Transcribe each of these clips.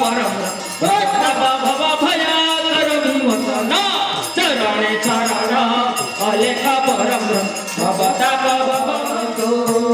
परम भव भया करम चरणे चरण अलेख परम भवता भवतो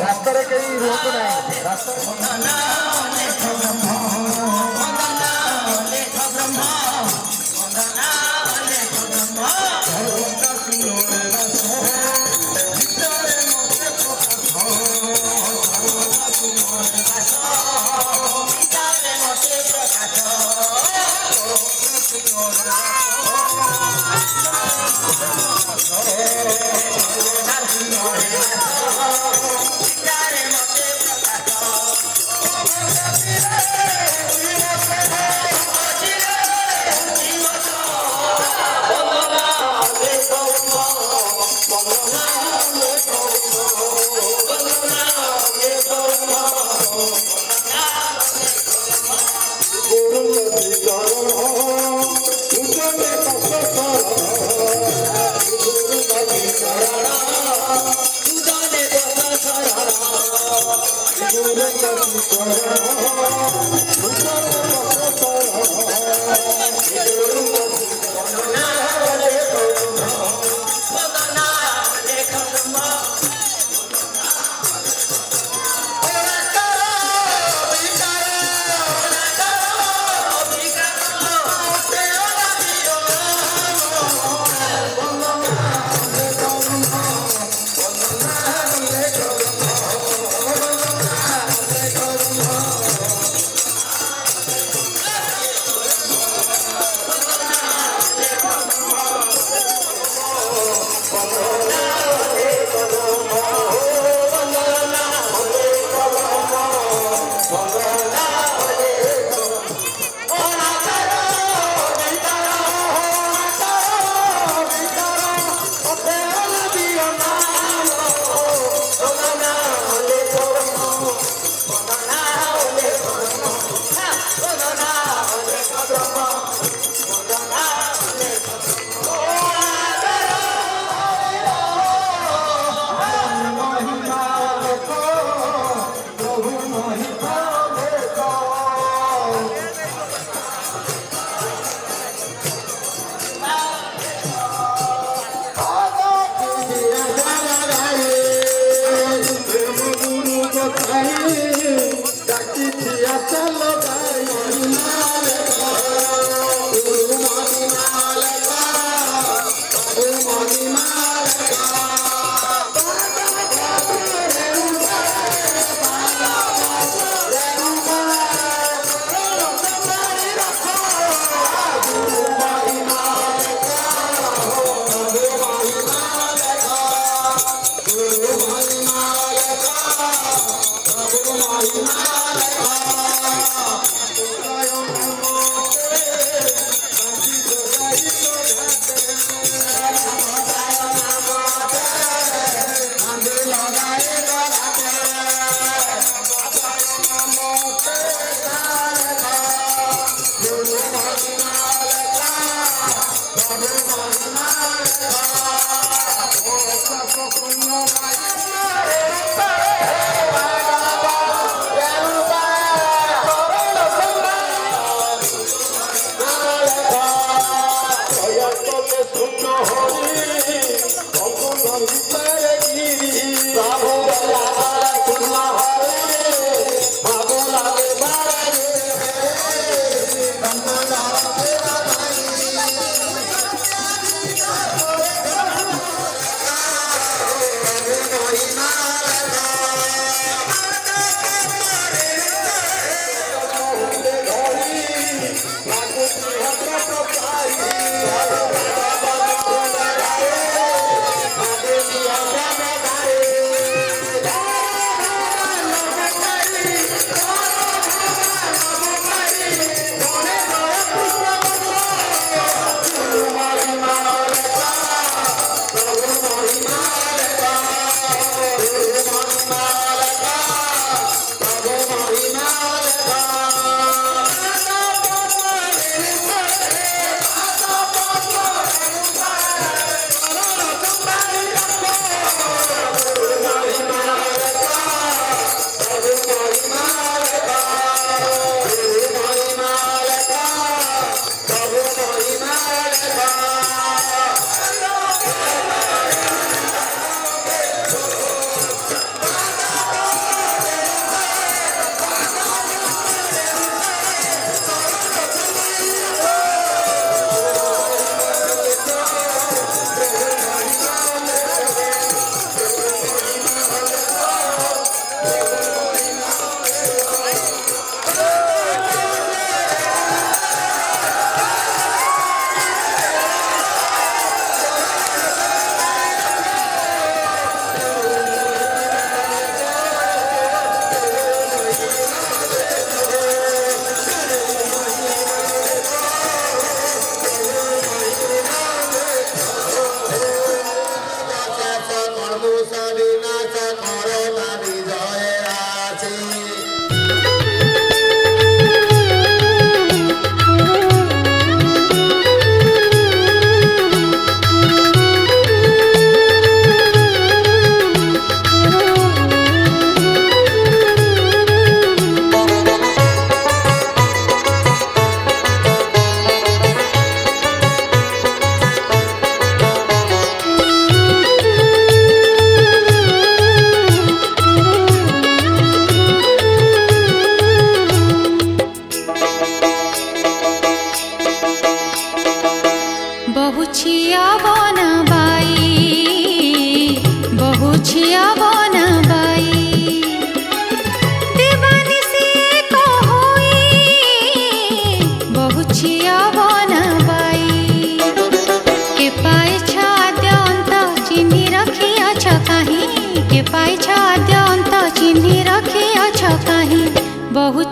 ରାସ୍ତାରେ କେହି ରୋକ ନାହିଁ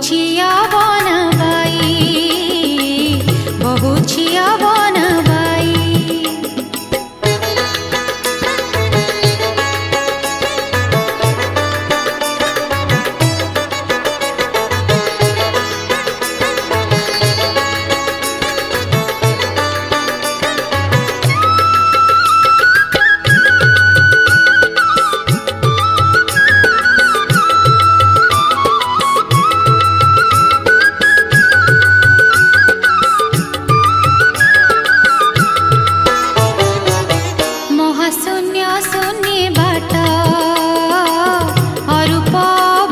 छिया बनबाई, बहु छिया बनबाई। महाशून्य शून्य बाट अरूप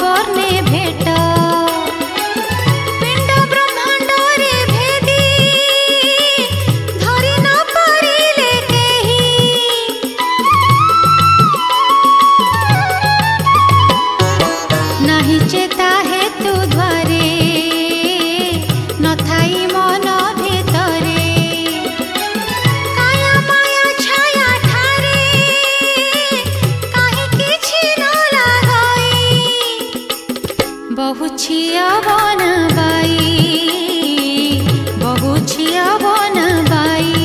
वर्णे भेट, पिंड ब्रह्मांड रे भेदी धरि न परिले केही। नाही चेता हेतु द्वारे नथाई मन भितरे, काया माया छाया ठारे काहे किछि न लागई। बहु छिया बनबाई, बहु छिया बनबाई।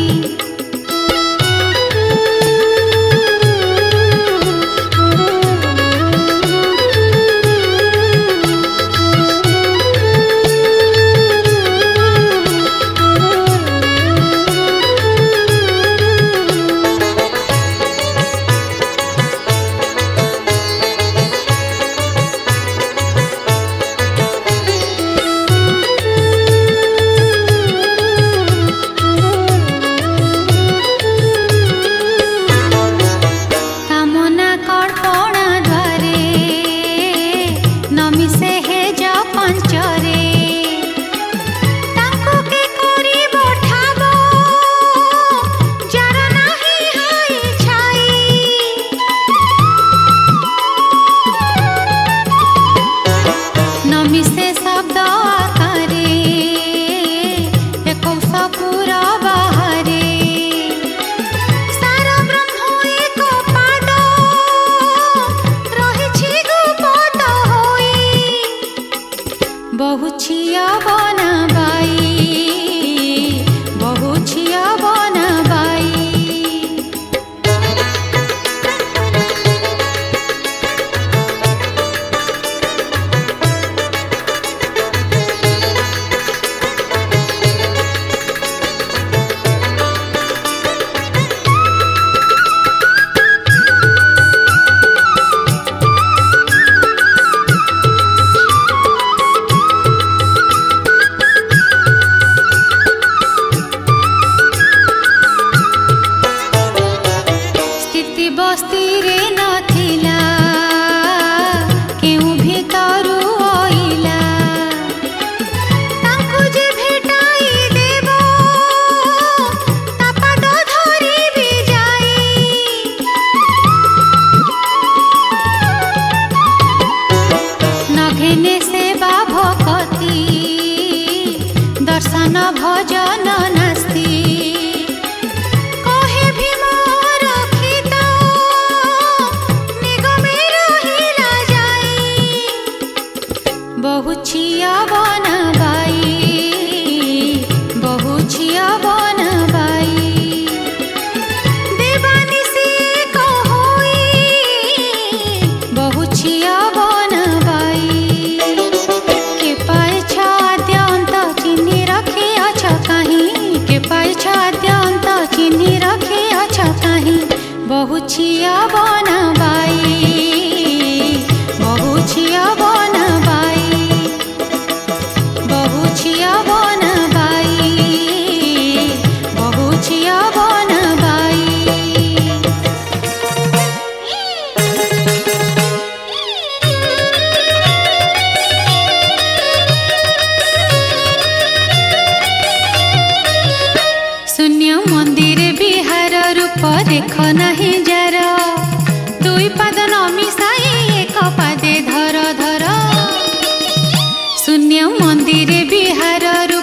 कामना कल्पना द्वारे नमिसे हे ज पंचरे, ताको के करिब ठाब जार नाही हाई छाई। नमिसे शब्द आकारे एकौष पुर बाहारे, सारा ब्रह्म एक पाद रहिछि गुप्त होई। बहु छिया बनबाई, बहु छिया बनबाई। स्थिति बस्ती रे नथिला केउ भितरु आइला, तांकु जे भेटाई देबो ता पाद धरिबि जाई। नघेने सेवा भक्ति दर्शन भजन नास्ति, कहे भीम रक्षित निगमे रहिला जाई। बहु छिया बनबाई, बहु छिया बनबाई। देवानिसी कहोई बहु छिया बनबाई। के पाए छाद्यंत चिन्हि रखी अछ काहीं, के पाए छाद्यंत चिन्हि रखी अछ काहीं। बहु छिया बनबाई, बहु छिया बनबाई, बहु छिया बनबाई, बहु छिया बनबाई। शून्य मंदिर विहार रूप देख नाही जार, दुई पाद न मिसाई एक पादे धर धर। शून्य मंदिर विहार रूप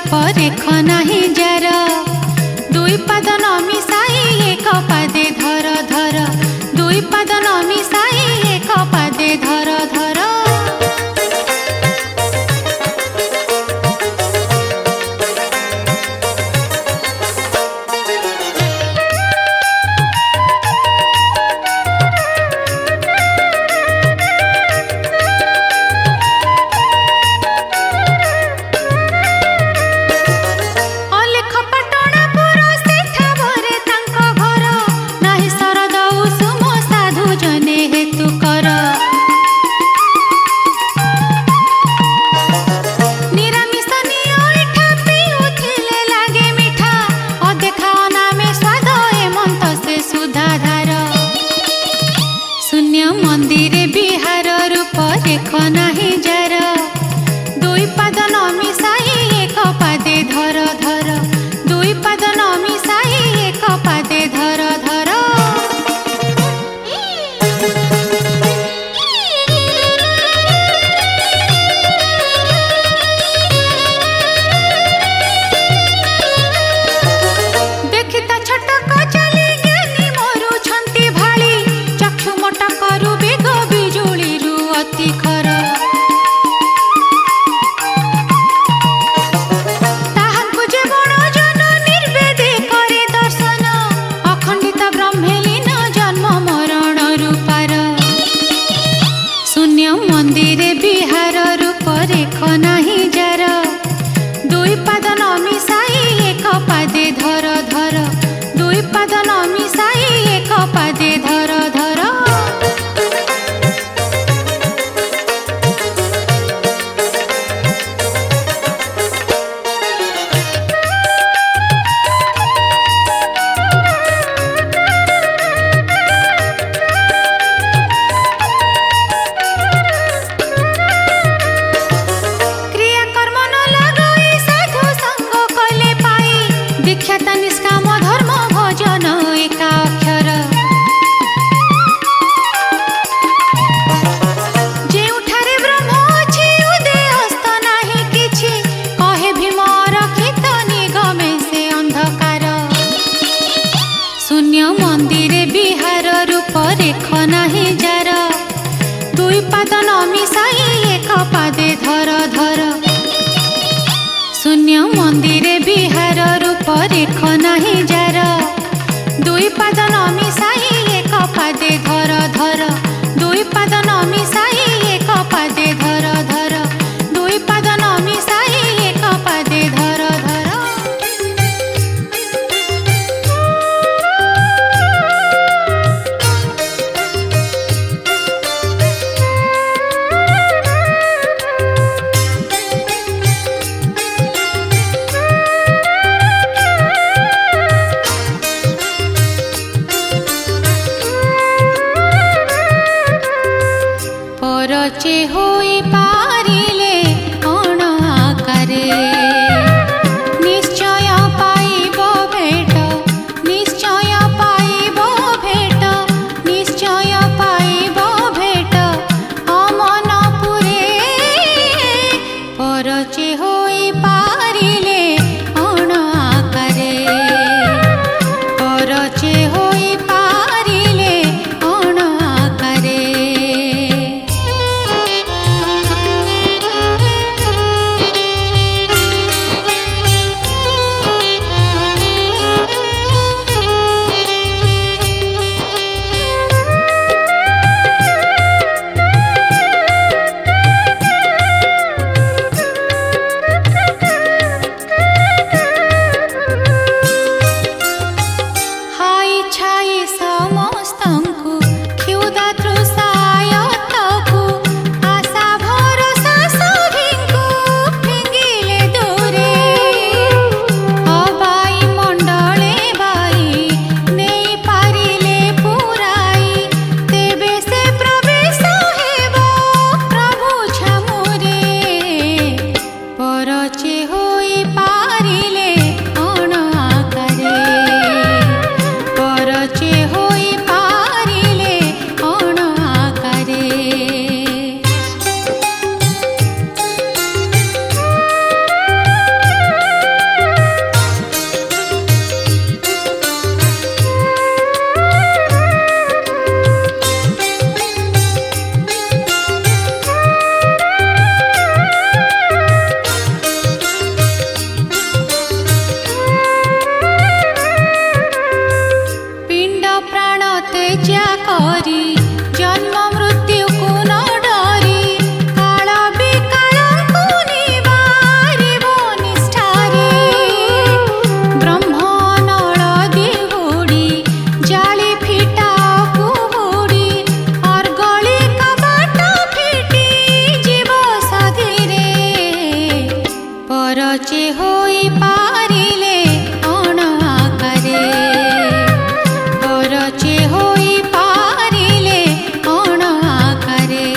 पादे धर धर शून्य मंदिरे विहार रूप रेख नाही जार दुई पाद न मिसाई एक पादे धर धर दुई पाद न मिसाई एक पादे धर धर दुई पाद न मिसाई एक पादे धर धर परचे होई पारिले अण आकारे निश्चय पाइब भेट निश्चय पाइब भेट निश्चय पाइब भेट अमन पुरे परचे होई पारिले अण आकारे परचे होई पारिले अण आकारे हाई छाई समस्तंकु क्षुदा तृषायतकु आशा भरोसा सभिंकु फिंगिले दूरे अबाई मंडले बाई नहीं पारिले पुराई तेबे से प्रवेश हेबो प्रभु छमुरे परचे होई पारिले अण आकारे परचे होई पारिले अण आकारे पिंड प्राण तेजा करी जन्म मृत्यु को न डरी काल विकाल को निवारिब निष्ठारे ब्रह्म नल दिहुड़ी जाली फिटा कुहुड़ी अर्गली कबाट फिटी जीव साधीरे परचे होई पारिले अण आकारे परचे होई पारिले अण आकारे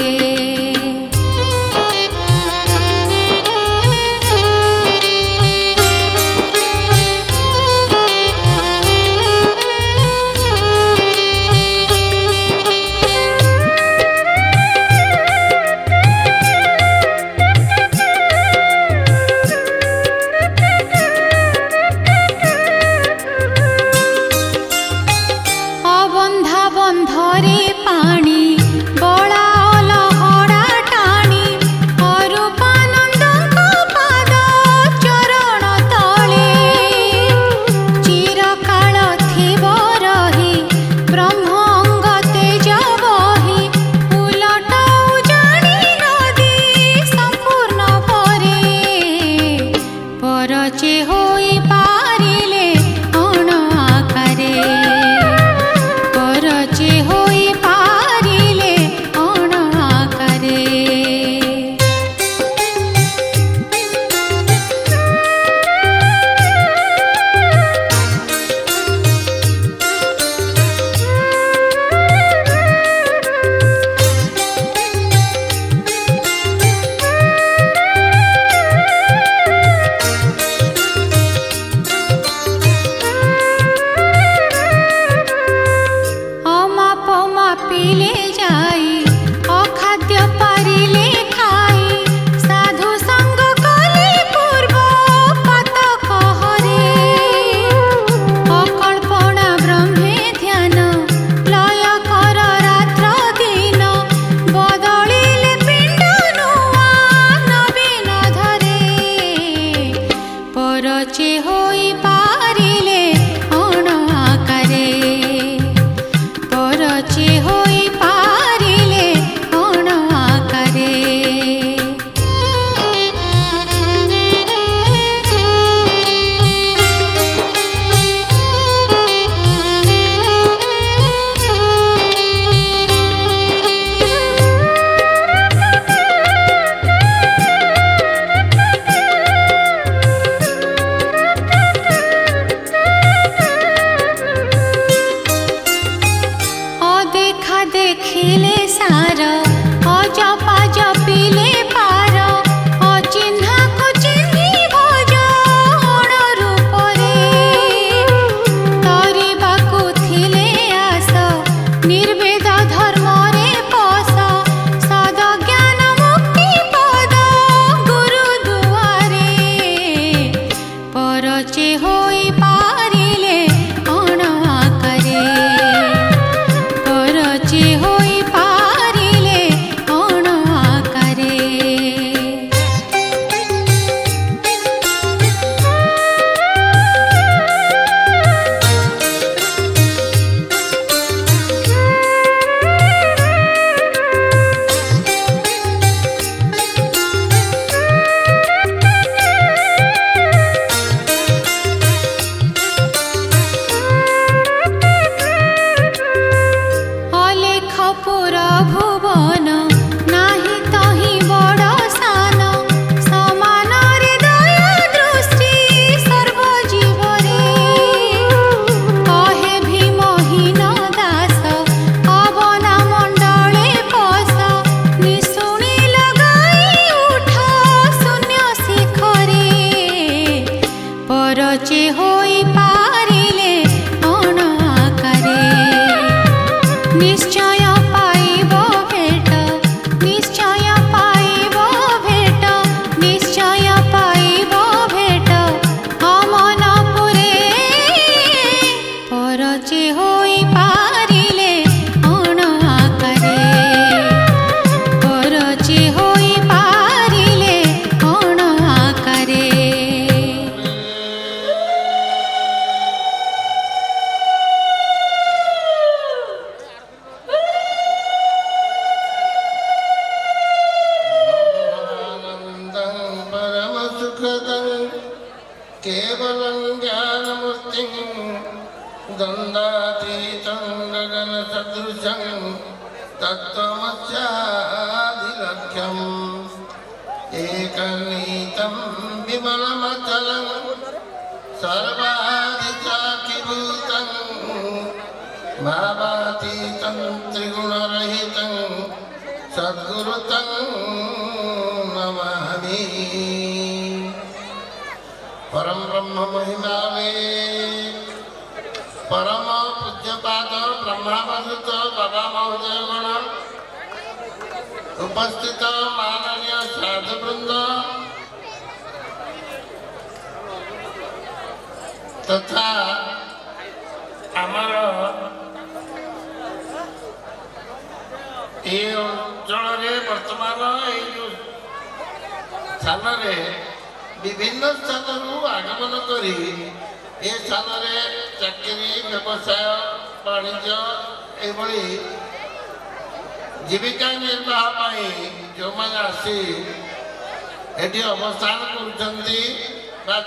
सुखदं केवलं ज्ञानमूर्तिं द्वन्द्वातीतं गगनसदृशं तत्त्वमस्याधिलक्ष्यम् एकनीतं विमलमचलं सर्वाधिचाखिभूतं भावातीतं त्रिगुणरहितं सद्गुरुतं नमामि। परम ब्रह्म महिमावे परम पूज्यपाद ब्रह्मावधूत बाबा महोदय गण उपस्थित माननीय साधुवृंद तथा आमर ये अंचल वर्तमान स्थान विभिन्न स्थान आगमन करी ए स्थान चाकरी व्यवसाय वाणिज्य एभली जीविका निर्वाह पाई जो मैंने आसी एटी अवस्थान कर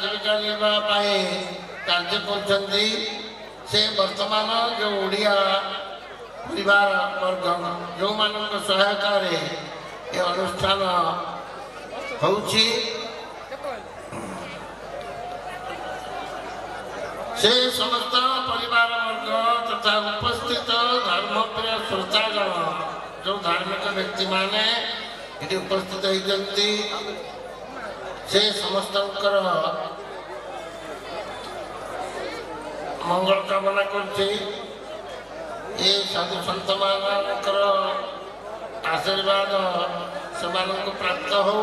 जीविका निर्वाह पाई कार्य कर से वर्तमान जो ओडिया परिवार वर्ग जो मान सहायता ये अनुष्ठान होउछि से समस्त परिवार वर्ग तथा उपस्थित धर्मप्रिय श्रोतागण जो धार्मिक व्यक्ति माने ये उपस्थित होती से समस्त मंगल कामना कर साधु सन्त मानकर आशीर्वाद से प्राप्त हो।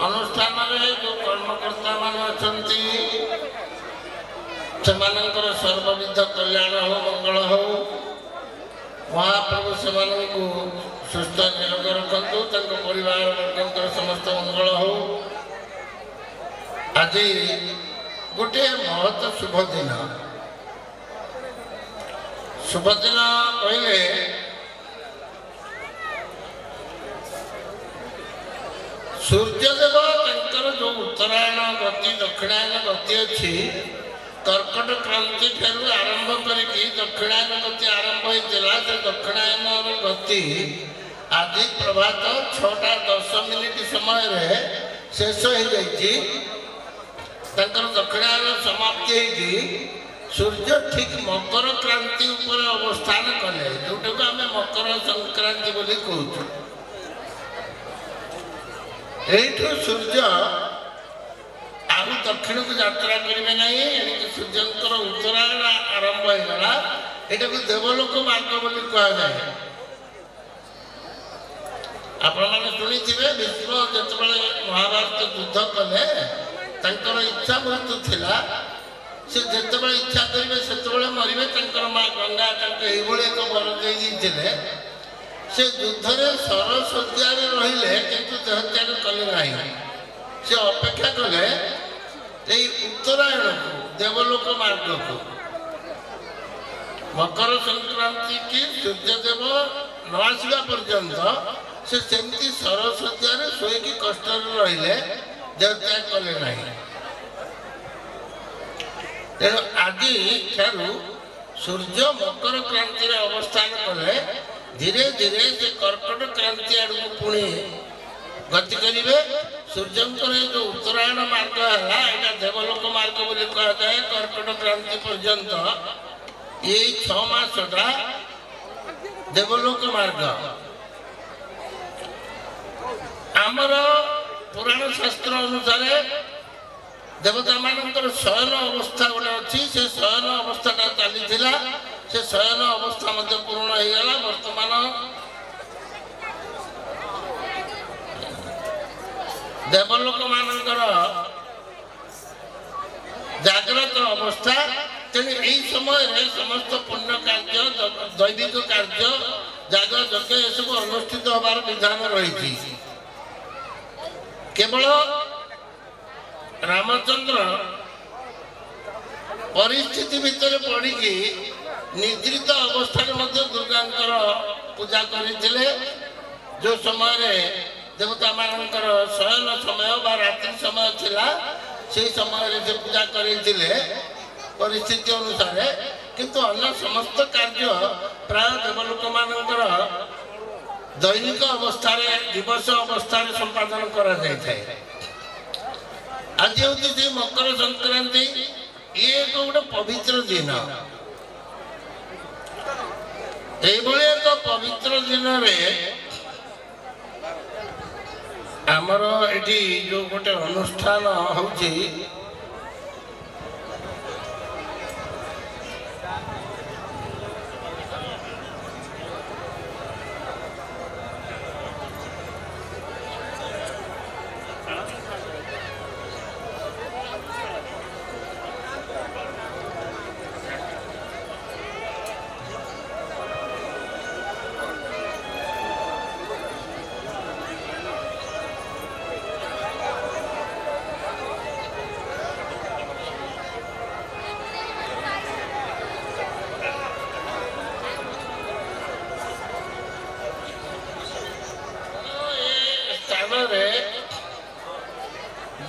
अनुष्ठान जो कर्मकर्ता मान अच्छा सर्वविध कल्याण हो मंगल हो महाप्रभु से सुस्थ निरोग रखु परिवार वर्ग समस्त मंगल हो। आज गोटे महत शुभ दिन कहले सूर्यदेव तंकर जो उत्तरायण गति दक्षिणायन गति अच्छी कर्कट क्रांति ठारू आरंभ करिकी दक्षिणायन गति आरंभ होता से दक्षिणायन गति आदि प्रभात 6:10 समय शेष हो जाइए दक्षिणायन समाप्ति होगी सूर्य ठीक मकर क्रांति उपर अवस्थान कले जोटा को आम मकर संक्रांति बोली कहूँ। एठू सूर्य आउ दक्षिण को यात्रा करेंगे ना सूर्यंकर उत्तरायण आरंभ होगा यहाँ को देवलोक मार्ग बोली कहुए। आपण मैंने शुणी विश्व जो महाभारत युद्ध कले इच्छा बहुत थिला से जिते इच्छा करेंगे से मरवे माँ गंगा एक वर दे से युद्ध सरस्वत्यार रहिले किंतु देहत्याग कले ना से अपेक्षा कले उत्तरायण को देवलोक मार्ग को मकर संक्रांति की सूर्यदेव न आसवा पर्यंत से सेमती सरस्वत्यार शोक कष्ट रहिले देहत्याग कले ना तेणु आज सूर्य मकर क्रांति अवस्थान कले धीरे धीरे से कर्कट क्रांति आड़ को पुणी गति करेंगे। सूर्यंकर जो उत्तरायण मार्ग है यहाँ देवलोक मार्ग बोली कहुए कर्कट क्रांति पर्यंत ये 6 मासटा देवलोक मार्ग। आमर पुराण शास्त्र अनुसार देवता मानकर शयन अवस्था गोटे अच्छी से शयन अवस्था चली से शयन अवस्था पूर्ण हो गला। वर्तमान देवलोक मानकर जागृत अवस्था तेणु यही समय समस्त पुण्य कार्य दैविक कार्य जाग यज्ञ ये सब अनुष्ठित होबार विधान रही। केवल रामचंद्र परिस्थिति भितर पड़िकी निद्रित अवस्था दुर्गा पूजा करते जो समय देवता मानकर शयन समय बा रात्रि समय थिला से समय से पूजा करैतिले परिस्थिति अनुसार किंतु अन्य समस्त कार्य प्राय देवलोक मानकर दैनिक अवस्था दिवस अवस्था संपादन करा जाय थाए। आज हूँ मकर संक्रांति ये एक गोटे पवित्र दिन एक पवित्र दिन आमर एटी जो गोटे अनुष्ठान होची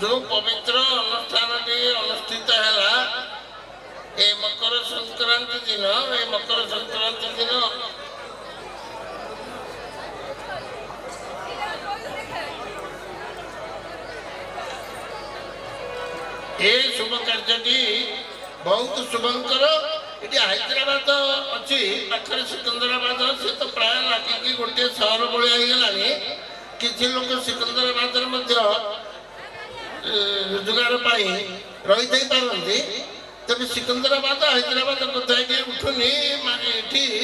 जो पवित्र अनुष्ठान अनुष्ठित है मकर संक्रांति दिन मकर संक्रांति दिन ये शुभ कार्य बहुत शुभंकर ये हैदराबाद अच्छी पाखे सिकंदराबाद से तो प्राय लगे गोटे सहर भाई किसी लोग सिकंदराबाद रोजगार रही पारती तेज सिकंदराबाद हैदराबाद कथा ये उठुनी ये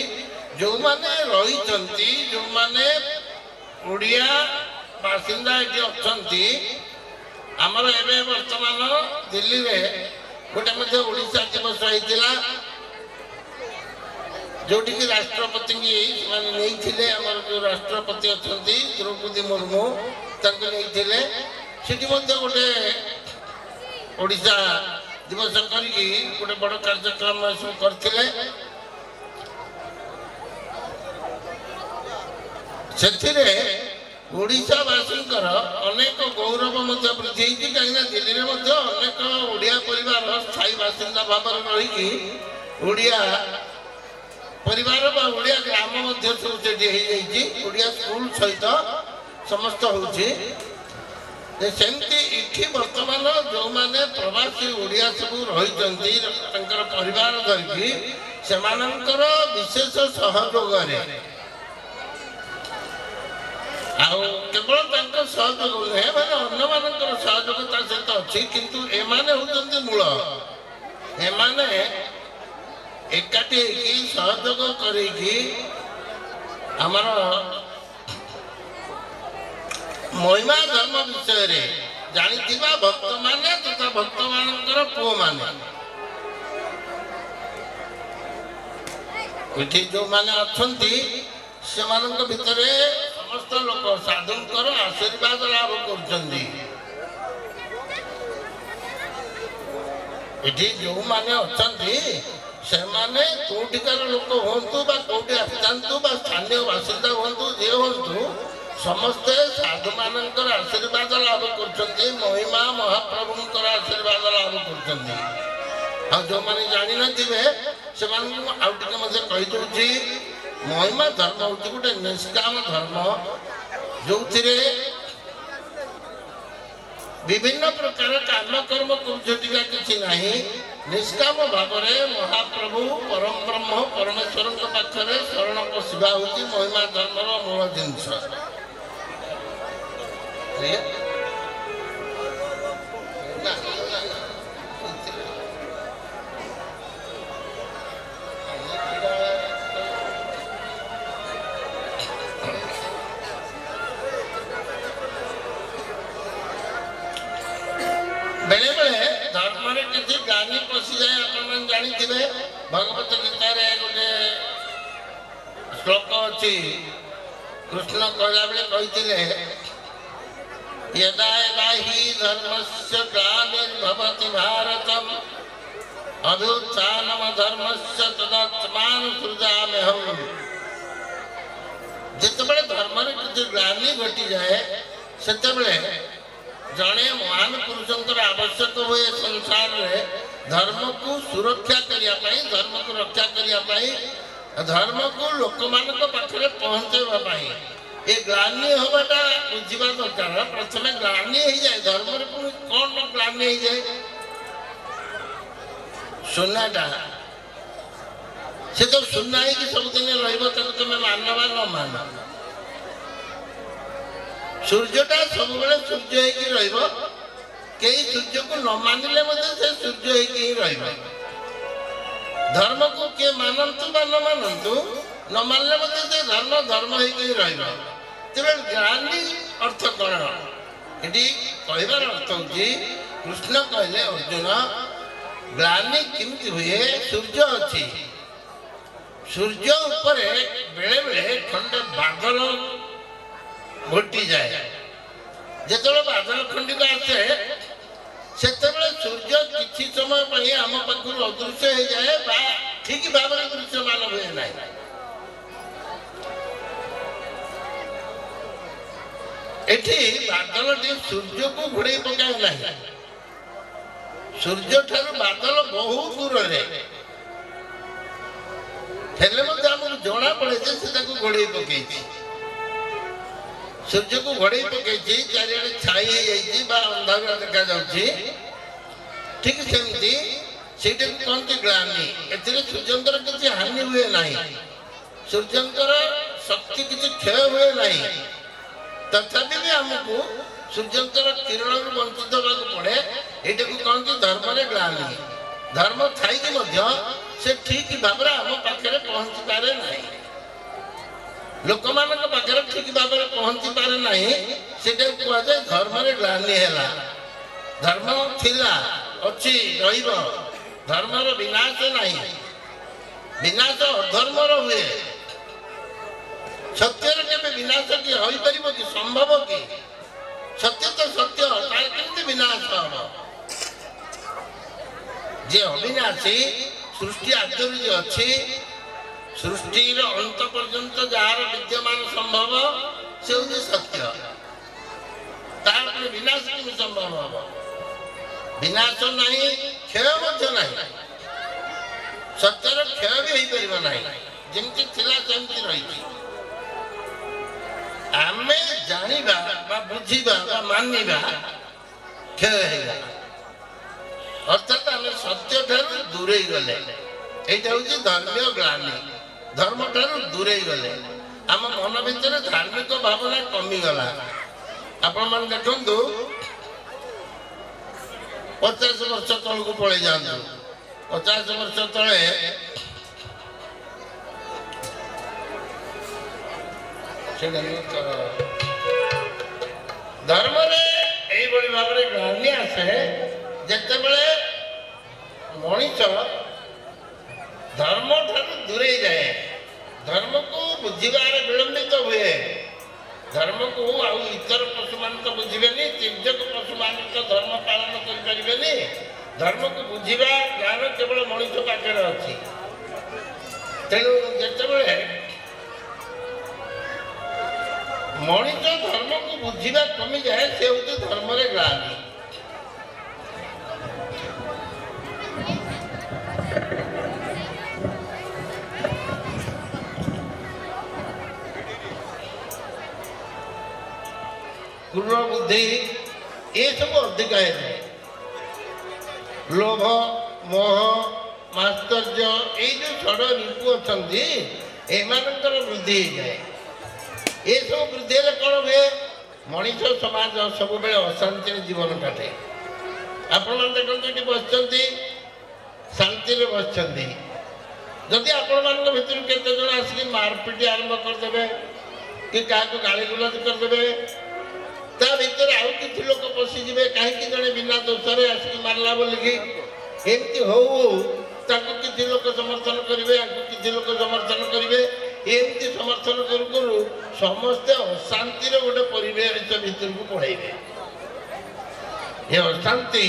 जो मैंने रही जो मैंने ओडिया बासिंदा ये अच्छा आमर एवं वर्तमान दिल्ली में गोटे ओडिशा दिवस होता जोटि की राष्ट्रपति नहीं आमर जो राष्ट्रपति अच्छा द्रौपदी मुर्मू नहीं सेठी गोटे ओडिशा दिवस करके गोटे बड़ कार्यक्रम सब करते ओडिशावासी अनेक गौरव वृद्धि कहीं दिल्ली में अनेक ओडिया परिवार स्थायी बासिंदा भाव रही ओडिया परिवार बा ओडिया ग्राम सब ओडिया स्कूल सहित समस्त होमती इठी वर्तमान जो मैंने प्रवासी ओडिया सब रही परिवार धरिकी से विशेष सहयोग केवल सहयोग नुहे मैंने अन्य मान सहयोग सहित अच्छी किंतु एमाने होती मूल एमाने एकाठी सहयोग करी आमर महिमा धर्म विषय जानी भक्त माने तथा भक्त मान पुओ माने जो माने अच्छी से भितर समस्त लोक साधुंकर आशीर्वाद लाभ कर जो माने अच्छा से माने कौटिकार लोक हूँ कौटी आसतु स्थानीय बासिंदा हूँ जे हूँ समस्ते साधु मान आशीर्वाद लाभ कर महिमा महाप्रभुंर आशीर्वाद लाभ कर जो मैंने जानी नथिबे से कहीदे महिमा धर्म हूँ गोटे निष्काम धर्म जो विभिन्न प्रकार काम कर्म करुका किसी ना निष्काम भाव महाप्रभु परम ब्रह्म परमेश्वर पाखे शरण पशिवा हूँ महिमा धर्मर मूल जिनस बेले बेले धर्म किसी ज्ञानी पशि जाए आप जानी भगवत गीता गोटे श्लोक अच्छी कृष्ण कहला बेले कही यदा यदा हि धर्मस्य ग्लानिर्भवति भारतम् अभ्युत्थानम धर्मस्य तदात्मानं सृजाम्यहम् ଯେତେବେଳେ ଧର୍ମରେ କିଛି ଗ୍ଲାନି ଘଟିଯାଏ ସେତେବେଳେ ଜଣେ ମହାନ ପୁରୁଷଙ୍କର ଆବଶ୍ୟକ ହୁଏ ସଂସାରରେ ଧର୍ମକୁ ସୁରକ୍ଷା କରିବା ପାଇଁ, ଧର୍ମକୁ ରକ୍ଷା କରିବା ପାଇଁ, ଧର୍ମକୁ ଲୋକମାନଙ୍କ ପାଖରେ ପହଞ୍ଚାଇବା ପାଇଁ। ଏ ଗ୍ଲାନି ହବାଟା ବୁଝିବା ଦରକାର। ପ୍ରଥମେ ଗ୍ଲାନି ହେଇଯାଏ ଧର୍ମରେ, ପୁଣି କ'ଣ ଗ୍ଲାନି ହେଇଯାଏ? ସୁନାଟା ସେ ତ ସୁନା ହେଇକି ସବୁଦିନ ରହିବ, ତାକୁ ତମେ ମାନ ବା ନ ମାନ। ସୂର୍ଯ୍ୟଟା ସବୁବେଳେ ସୂର୍ଯ୍ୟ ହେଇକି ରହିବ, କେହି ସୂର୍ଯ୍ୟକୁ ନ ମାନିଲେ ମଧ୍ୟ ସେ ସୂର୍ଯ୍ୟ ହେଇକି ହିଁ ରହିବ। ଧର୍ମକୁ କିଏ ମାନନ୍ତୁ ବା ନ ମାନନ୍ତୁ, ନ ମାନିଲେ ମଧ୍ୟ ସେ ଧର୍ମ ଧର୍ମ ହେଇକି ହିଁ ରହିବ। ତେବେ ଗ୍ଲାନି ଅର୍ଥ କ'ଣ? ଏଠି କହିବାର ଅର୍ଥ ହଉଛି, କୃଷ୍ଣ କହିଲେ ଅର୍ଜୁନ ଗ୍ଲାନି କେମିତି ହୁଏ? ସୂର୍ଯ୍ୟ ଅଛି, ସୂର୍ଯ୍ୟ ଉପରେ ବେଳେ ବେଳେ ଖଣ୍ଡେ ବାଦଲ ଘୋଟିଯାଏ। ଯେତେବେଳେ ବାଦଲ ଖଣ୍ଡିକ ଆସେ ସେତେବେଳେ ସୂର୍ଯ୍ୟ କିଛି ସମୟ ପାଇଁ ଆମ ପାଖରୁ ଅଦୃଶ୍ୟ ହେଇଯାଏ ବା ଠିକ ଭାବରେ ଦୃଶ୍ୟମାନ ହୁଏ ନାହିଁ। ଏଠି ବାଦଲଟି ସୂର୍ଯ୍ୟକୁ ଘୋଡ଼େଇ ପକାଏ ନାହିଁ। ସୂର୍ଯ୍ୟ ଠାରୁ ବାଦଲ ବହୁ ଦୂରରେ ହେଲେ ମଧ୍ୟ ଆମକୁ ଜଣା ପଡେ ଯେ ସେ ତାକୁ ଘୋଡ଼େଇ ପକେଇଛି। ସୂର୍ଯ୍ୟକୁ ଘୋଡ଼େଇ ପକେଇଛି, ଚାରିଆଡେ ଛାଇ ହେଇଯାଇଛି ବା ଅନ୍ଧାରୁଆ ଦେଖାଯାଉଛି। ଠିକ ସେମିତି ସେଇଟାକୁ କହନ୍ତି ଗ୍ଲାନି। ଏଥିରେ ସୂର୍ଯ୍ୟଙ୍କର କିଛି ହାନି ହୁଏ ନାହିଁ, ସୂର୍ଯ୍ୟଙ୍କର ଶକ୍ତି କିଛି କ୍ଷୟ ହୁଏ ନାହିଁ। ତଥାପି ବି ଆମକୁ ସୂର୍ଯ୍ୟଙ୍କର କିରଣରୁ ବଞ୍ଚିତ ହେବାକୁ ପଡେ। ଏଇଟାକୁ କହନ୍ତି ଧର୍ମରେ ଗ୍ଲାନି। ଧର୍ମ ଥାଇକି ମଧ୍ୟ ସେ ଠିକ ଭାବରେ ଆମ ପାଖରେ ପହଞ୍ଚି ପାରେ ନାହିଁ, ଲୋକମାନଙ୍କ ପାଖରେ ଠିକ ଭାବରେ ପହଞ୍ଚି ପାରେ ନାହିଁ। ସେଟାକୁ କୁହାଯାଏ ଧର୍ମରେ ଗ୍ଲାନି ହେଲା। ଧର୍ମ ଥିଲା, ଅଛି, ରହିବ। ଧର୍ମର ବିନାଶ ନାହିଁ, ବିନାଶ ଅଧର୍ମର ହୁଏ। ସତ୍ୟର କେବେ ବିନାଶ କି ହୋଇପାରିବ କି? ସମ୍ଭବ କି? ସତ୍ୟ ତ ସତ୍ୟ, ତାର କେମିତି ବିନାଶ ହବ? ଯେ ଅବିନାଶୀ, ସୃଷ୍ଟି ଆଦରୁ ଯେ ଅଛି, ସୃଷ୍ଟିର ଅନ୍ତ ପର୍ଯ୍ୟନ୍ତ ଯାହାର ବିଦ୍ୟମାନ ସମ୍ଭବ ସେ ହଉଛି ସତ୍ୟ। ତାପରେ ବିନାଶ କେମିତି ସମ୍ଭବ ହବ? ବିନାଶ ନାହିଁ, କ୍ଷୟ ମଧ୍ୟ ନାହିଁ। ସତ୍ୟର କ୍ଷୟ ବି ହେଇପାରିବ ନାହିଁ, ଯେମିତି ଥିଲା ସେମିତି ରହିଛି। ଆମେ ଜାଣିବା ବା ବୁଝିବା ବା ମାନିବା କ୍ଷୟ ହେଇଗଲା, ଅର୍ଥାତ୍ ଆମେ ସତ୍ୟ ଠାରୁ ଦୂରେଇ ଗଲେ। এইটা হচ্ছে ধর্মীয় গ্লানি। ধর্ম ঠাରୁ দূরেই গলে ଆମ ମନ ଭିତରେ ଧାର୍ମିକ ଭାବନା କମିଗଲା। ଆପଣମାନେ ଦେଖନ୍ତୁ 50 ବର୍ଷ ତଳକୁ ପଳେଇ ଯାଆନ୍ତୁ। 50 ବର୍ଷ ତଳେ ଧର୍ମରେ এইଭଳି ଭାବରେ ଗ୍ଲାନି ଆସେ ଯେତେବେଳେ ମଣିଷ ଧର୍ମ ଠାରୁ ଦୂରେଇ ଯାଏ, ଧର୍ମକୁ ବୁଝିବାରେ ବିଳମ୍ବିତ ହୁଏ। ଧର୍ମକୁ ଆଉ ଇତର ପଶୁମାନେ ତ ବୁଝିବେନି, ତିର୍ଯ୍ୟକ ପଶୁମାନେ ତ ଧର୍ମ ପାଳନ କରିପାରିବେନି। ଧର୍ମକୁ ବୁଝିବା ଜ୍ଞାନ କେବଳ ମଣିଷ ପାଖରେ ଅଛି। ତେଣୁ ଯେତେବେଳେ ମଣିଷ ଧର୍ମକୁ ବୁଝିବା କମିଯାଏ, ସେ ହେଉଛି ଧର୍ମରେ ଗ୍ଲାନି। କ୍ରୋଧ ବୁଦ୍ଧି ଏସବୁ ଅଧିକା ହେଇଯାଏ। ଲୋଭ, ମୋହ, ମାତ୍ସର୍ଯ୍ୟ, ଏଇ ଯୋଉ ଷଡ଼ ରିପୁ ଅଛନ୍ତି ଏମାନଙ୍କର ବୃଦ୍ଧି ହେଇଯାଏ। ଏସବୁ ବୃଦ୍ଧି ହେଲେ କ'ଣ ହୁଏ? ମଣିଷ ସମାଜ ସବୁବେଳେ ଅଶାନ୍ତିରେ ଜୀବନ କାଟେ। ଆପଣମାନେ ଦେଖନ୍ତୁ ଏଠି ବସିଛନ୍ତି, ଶାନ୍ତିରେ ବସିଛନ୍ତି। ଯଦି ଆପଣମାନଙ୍କ ଭିତରୁ କେତେ ଜଣ ଆସିକି ମାରପିଟ ଆରମ୍ଭ କରିଦେବେ କି କାହାକୁ ଗାଳିଗୁଲାଜ କରିଦେବେ, ତା ଭିତରେ ଆଉ କିଛି ଲୋକ ପଶିଯିବେ, କାହିଁକି ଜଣେ ବିନା ଦୋଷରେ ଆସିକି ମାରିଲା ବୋଲିକି। ଏମିତି ହଉ ହଉ ତାକୁ କିଛି ଲୋକ ସମର୍ଥନ କରିବେ, ଆକୁ କିଛି ଲୋକ ସମର୍ଥନ କରିବେ। ଏମିତି ସମର୍ଥନ କରୁ କରୁ ସମସ୍ତେ ଅଶାନ୍ତିର ଗୋଟେ ପରିବେଶ ଭିତରକୁ ପଳେଇବେ। ଏ ଅଶାନ୍ତି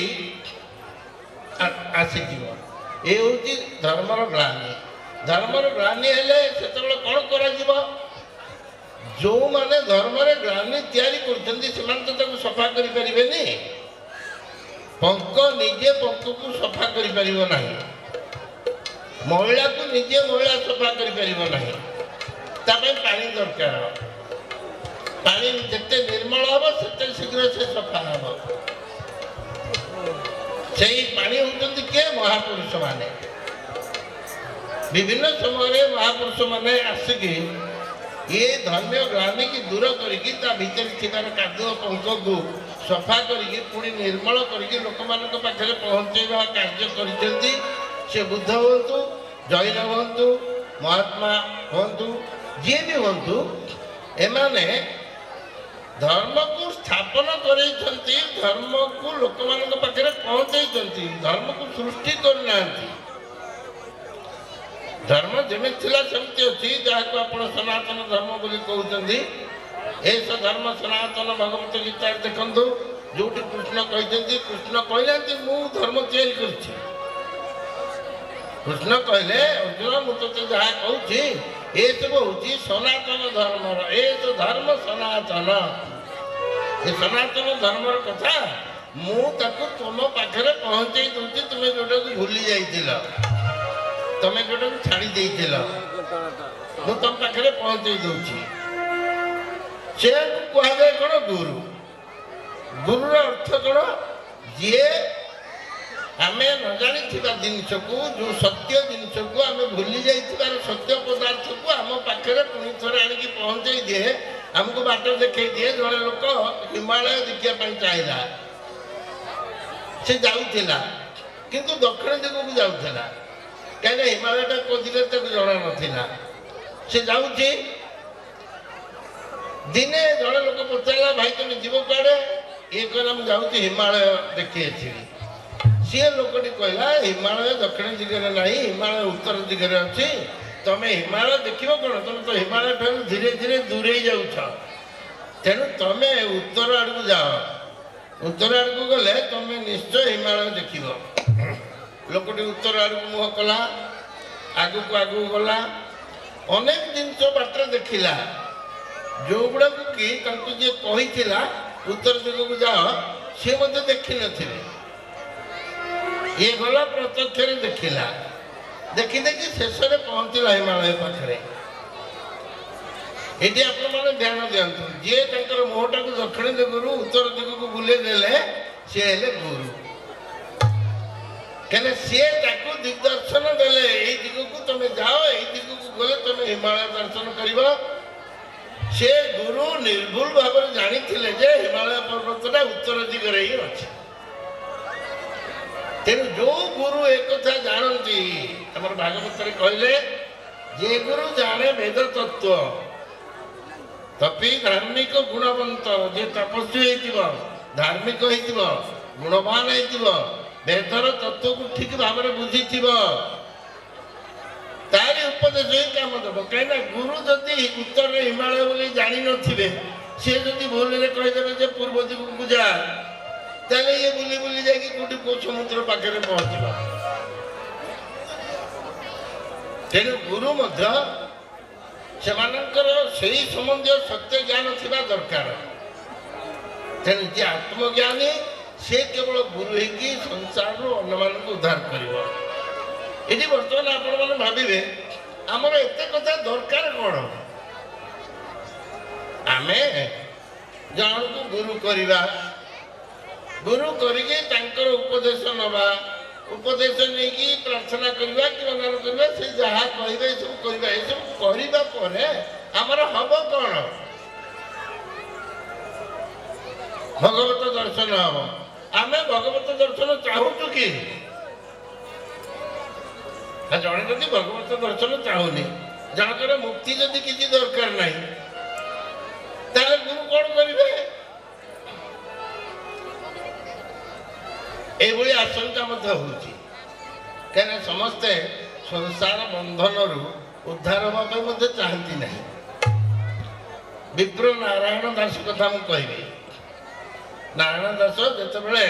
ଆସିଯିବ। ଏ ହେଉଛି ଧର୍ମର ଗ୍ଲାନି। ଧର୍ମର ଗ୍ଲାନି ହେଲେ ସେତେବେଳେ କ'ଣ କରାଯିବ? ଯେଉଁମାନେ ଧର୍ମରେ ଗ୍ଲାନି ତିଆରି କରୁଛନ୍ତି ସେମାନେ ତ ତାକୁ ସଫା କରିପାରିବେନି। ପଙ୍କ ନିଜେ ପଙ୍କକୁ ସଫା କରିପାରିବ ନାହିଁ, ମହିଳାକୁ ନିଜେ ମହିଳା ସଫା କରିପାରିବ ନାହିଁ। ତା ପାଇଁ ପାଣି ଦରକାର। ପାଣି ଯେତେ ନିର୍ମଳ ହେବ ସେତେ ଶୀଘ୍ର ସେ ସଫା ହେବ। ସେଇ ପାଣି ହେଉଛନ୍ତି କିଏ? ମହାପୁରୁଷ ମାନେ। ବିଭିନ୍ନ ସମୟରେ ମହାପୁରୁଷ ମାନେ ଆସିକି ଏ ଧର୍ମ ଗ୍ଲାନିକି ଦୂର କରିକି ତା ଭିତରେ ଥିବାର କାଦୁଅ ପଙ୍କକୁ ସଫା କରିକି ପୁଣି ନିର୍ମଳ କରିକି ଲୋକମାନଙ୍କ ପାଖରେ ପହଞ୍ଚାଇବା କାର୍ଯ୍ୟ କରିଛନ୍ତି। ସେ ବୁଦ୍ଧ ହୁଅନ୍ତୁ, ଜୈନ ହୁଅନ୍ତୁ, ମହାତ୍ମା ହୁଅନ୍ତୁ, ଯିଏ ବି ହୁଅନ୍ତୁ, ଏମାନେ ଧର୍ମକୁ ସ୍ଥାପନ କରାଇଛନ୍ତି, ଧର୍ମକୁ ଲୋକମାନଙ୍କ ପାଖରେ ପହଞ୍ଚାଇଛନ୍ତି, ଧର୍ମକୁ ସୃଷ୍ଟି କରିନାହାନ୍ତି। ଧର୍ମ ଯେମିତି ଥିଲା ସେମିତି ଅଛି, ଯାହାକୁ ଆପଣ ସନାତନ ଧର୍ମ ବୋଲି କହୁଛନ୍ତି। ଏ ଧର୍ମ ସନାତନ ଭଗବତ ଗୀତାରେ ଦେଖନ୍ତୁ, ଯୋଉଠି କୃଷ୍ଣ କହିଛନ୍ତି, କୃଷ୍ଣ କହିନାହାନ୍ତି ମୁଁ ଧର୍ମ ତିଆରି କରିଛି। କୃଷ୍ଣ କହିଲେ ଅର୍ଜୁନ ମୁଁ ତୋତେ ଯାହା କହୁଛି ଏସବୁ ହେଉଛି ସନାତନ ଧର୍ମର, ଏ ଧର୍ମ ସନାତନ। ଏ ସନାତନ ଧର୍ମର କଥା ମୁଁ ତାକୁ ତୁମ ପାଖରେ ପହଞ୍ଚେଇ ଦଉଛି। ତୁମେ ଯୋଉଟାକୁ ଭୁଲି ଯାଇଥିଲ, ତମେ ଯୋଉଟାକୁ ଛାଡ଼ି ଦେଇଥିଲ, ମୁଁ ତମ ପାଖରେ ପହଞ୍ଚେଇ ଦଉଛି। ସେ କୁହାଯାଏ କ'ଣ? ଗୁରୁ। ଗୁରୁର ଅର୍ଥ କ'ଣ? ଯିଏ ଆମେ ନ ଜାଣିଥିବା ଜିନିଷକୁ, ଯେଉଁ ସତ୍ୟ ଜିନିଷକୁ ଆମେ ଭୁଲି ଯାଇଥିବାର ସତ୍ୟ ପଦାର୍ଥକୁ ଆମ ପାଖରେ ପୁଣି ଥରେ ଆଣିକି ପହଞ୍ଚେଇ ଦିଏ, ଆମକୁ ବାଟ ଦେଖେଇ ଦିଏ। ଜଣେ ଲୋକ ହିମାଳୟ ଦେଖିବା ପାଇଁ ଚାହିଁଲା, ସେ ଯାଉଥିଲା କିନ୍ତୁ ଦକ୍ଷିଣ ଦିଗକୁ ଯାଉଥିଲା, କାହିଁକିନା ହିମାଳୟଟା କୋଉ ଦିଗରେ ତାକୁ ଜଣା ନଥିଲା। ସେ ଯାଉଛି, ଦିନେ ଜଣେ ଲୋକ ପଚାରିଲା ଭାଇ ତମେ ଯିବ କୁଆଡ଼େ? ଇଏ କହିଲା ମୁଁ ଯାଉଛି ହିମାଳୟ ଦେଖି ଆସିବି। ସିଏ ଲୋକଟି କହିଲା ହିମାଳୟ ଦକ୍ଷିଣ ଦିଗରେ ନାହିଁ, ହିମାଳୟ ଉତ୍ତର ଦିଗରେ ଅଛି। ତମେ ହିମାଳୟ ଦେଖିବ କ'ଣ? ତମେ ତ ହିମାଳୟ ଠାରୁ ଧୀରେ ଧୀରେ ଦୂରେଇ ଯାଉଛ, ତେଣୁ ତମେ ଉତ୍ତର ଆଡ଼କୁ ଯାଅ। ଉତ୍ତର ଆଡ଼କୁ ଗଲେ ତମେ ନିଶ୍ଚୟ ହିମାଳୟ ଦେଖିବ। ଲୋକଟି ଉତ୍ତର ଆଡ଼କୁ ମୁହଁ କଲା, ଆଗକୁ ଆଗକୁ ଗଲା, ଅନେକ ଜିନିଷ ବାଟରେ ଦେଖିଲା, ଯେଉଁଗୁଡ଼ାକୁ କି ତାଙ୍କୁ ଯିଏ କହିଥିଲା ଉତ୍ତର ଦିଗକୁ ଯାଅ, ସିଏ ମଧ୍ୟ ଦେଖିନଥିଲେ। ଇଏ ଗଲା ପ୍ରତ୍ୟକ୍ଷରେ ଦେଖିଲା, ଦେଖି ଦେଖି ଶେଷରେ ପହଞ୍ଚିଲା ହିମାଳୟ ପାଖରେ। ଏଠି ଆପଣମାନେ ଧ୍ୟାନ ଦିଅନ୍ତୁ, ଯିଏ ତାଙ୍କର ମୁହଁଟାକୁ ଦକ୍ଷିଣ ଦିଗରୁ ଉତ୍ତର ଦିଗକୁ ବୁଲେଇ ଦେଲେ ସିଏ ହେଲେ ଗୁରୁ। କାହିଁକିନା ସିଏ ତାକୁ ଦିଗ୍ଦର୍ଶନ ଦେଲେ, ଏଇ ଦିଗକୁ ତମେ ଯାଅ, ଏଇ ଦିଗକୁ ଗଲେ ତମେ ହିମାଳୟ ଦର୍ଶନ କରିବ। ସେ ଗୁରୁ ନିର୍ଭୁଲ ଭାବରେ ଜାଣିଥିଲେ ଯେ ହିମାଳୟ ପର୍ବତଟା ଉତ୍ତର ଦିଗରେ ହିଁ ଅଛି। ତେଣୁ ଯୋଉ ଗୁରୁ ଏକଥା ଜାଣନ୍ତି, ଆମର ଭାଗବତରେ କହିଲେ ଯେ ଗୁରୁ ଜାଣେ ବେଦ ତତ୍ତ୍ୱ, ତପି ଧାର୍ମିକ ଗୁଣବନ୍ତ, ଯେ ତପସ୍ୱୀ ହେଇଥିବ, ଧାର୍ମିକ ହେଇଥିବ, ଗୁଣବାନ ହେଇଥିବ, ବେଦର ତତ୍ତ୍ୱକୁ ଠିକ ଭାବରେ ବୁଝିଥିବ, ତାରି ଉପଦେଶ ହିଁ କାମ ଦେବ। କାହିଁକିନା ଗୁରୁ ଯଦି ଉତ୍ତରରେ ହିମାଳୟ ବୋଲି ଜାଣିନଥିବେ, ସିଏ ଯଦି ଭୁଲରେ କହିଦେବେ ଯେ ପୂର୍ବ ଦିଗକୁ ଯା, ତାହେଲେ ଇଏ ବୁଲି ବୁଲି ଯାଇକି କୋଉଠି କୋଉ ସମୁଦ୍ର ପାଖରେ ପହଞ୍ଚିବ। ତେଣୁ ଗୁରୁ ମଧ୍ୟ ସେମାନଙ୍କର ସେଇ ସମ୍ବନ୍ଧୀୟ ସତ୍ୟ ଜ୍ଞାନ ଥିବା ଦରକାର। ତେଣୁ ଯିଏ ଆତ୍ମଜ୍ଞାନୀ ସେ କେବଳ ଗୁରୁ ହେଇକି ସଂସାରରୁ ଅନ୍ୟମାନଙ୍କୁ ଉଦ୍ଧାର କରିବ। ଏଠି ବର୍ତ୍ତମାନ ଆପଣମାନେ ଭାବିବେ ଆମର ଏତେ କଥା ଦରକାର କ'ଣ? ଆମେ ଜଣକୁ ଗୁରୁ କରିବା, ଗୁରୁ କରିକି ତାଙ୍କର ଉପଦେଶ ନେବା, ଉପଦେଶ ନେଇକି ପ୍ରାର୍ଥନା କରିବା କି ଅନୁମାନ କରିବା, ସେ ଯାହା କହିବେ ଏସବୁ କରିବା। ଏସବୁ କରିବା ପରେ ଆମର ହବ କ'ଣ? ଭଗବତ ଦର୍ଶନ ହବ। ଆମେ ଭଗବତ ଦର୍ଶନ ଚାହୁଁଛୁ କି? ଜଣେ ଯଦି ଭଗବତ ଦର୍ଶନ ଚାହୁଁନି, ଜଣଙ୍କର ମୁକ୍ତି ଯଦି କିଛି ଦରକାର ନାହିଁ, ତାହେଲେ ଗୁରୁ କ'ଣ କରିବେ? এইভাবে আশঙ্কা মধ্যে হচ্ছে, কেন সমস্তে সংসার বন্ধনর উদ্ধার হওয়া মধ্যে চাহান্তি না। বিপ্র নারায়ণ দাস কথা মু কহিবি। নারায়ণ দাস যেতবে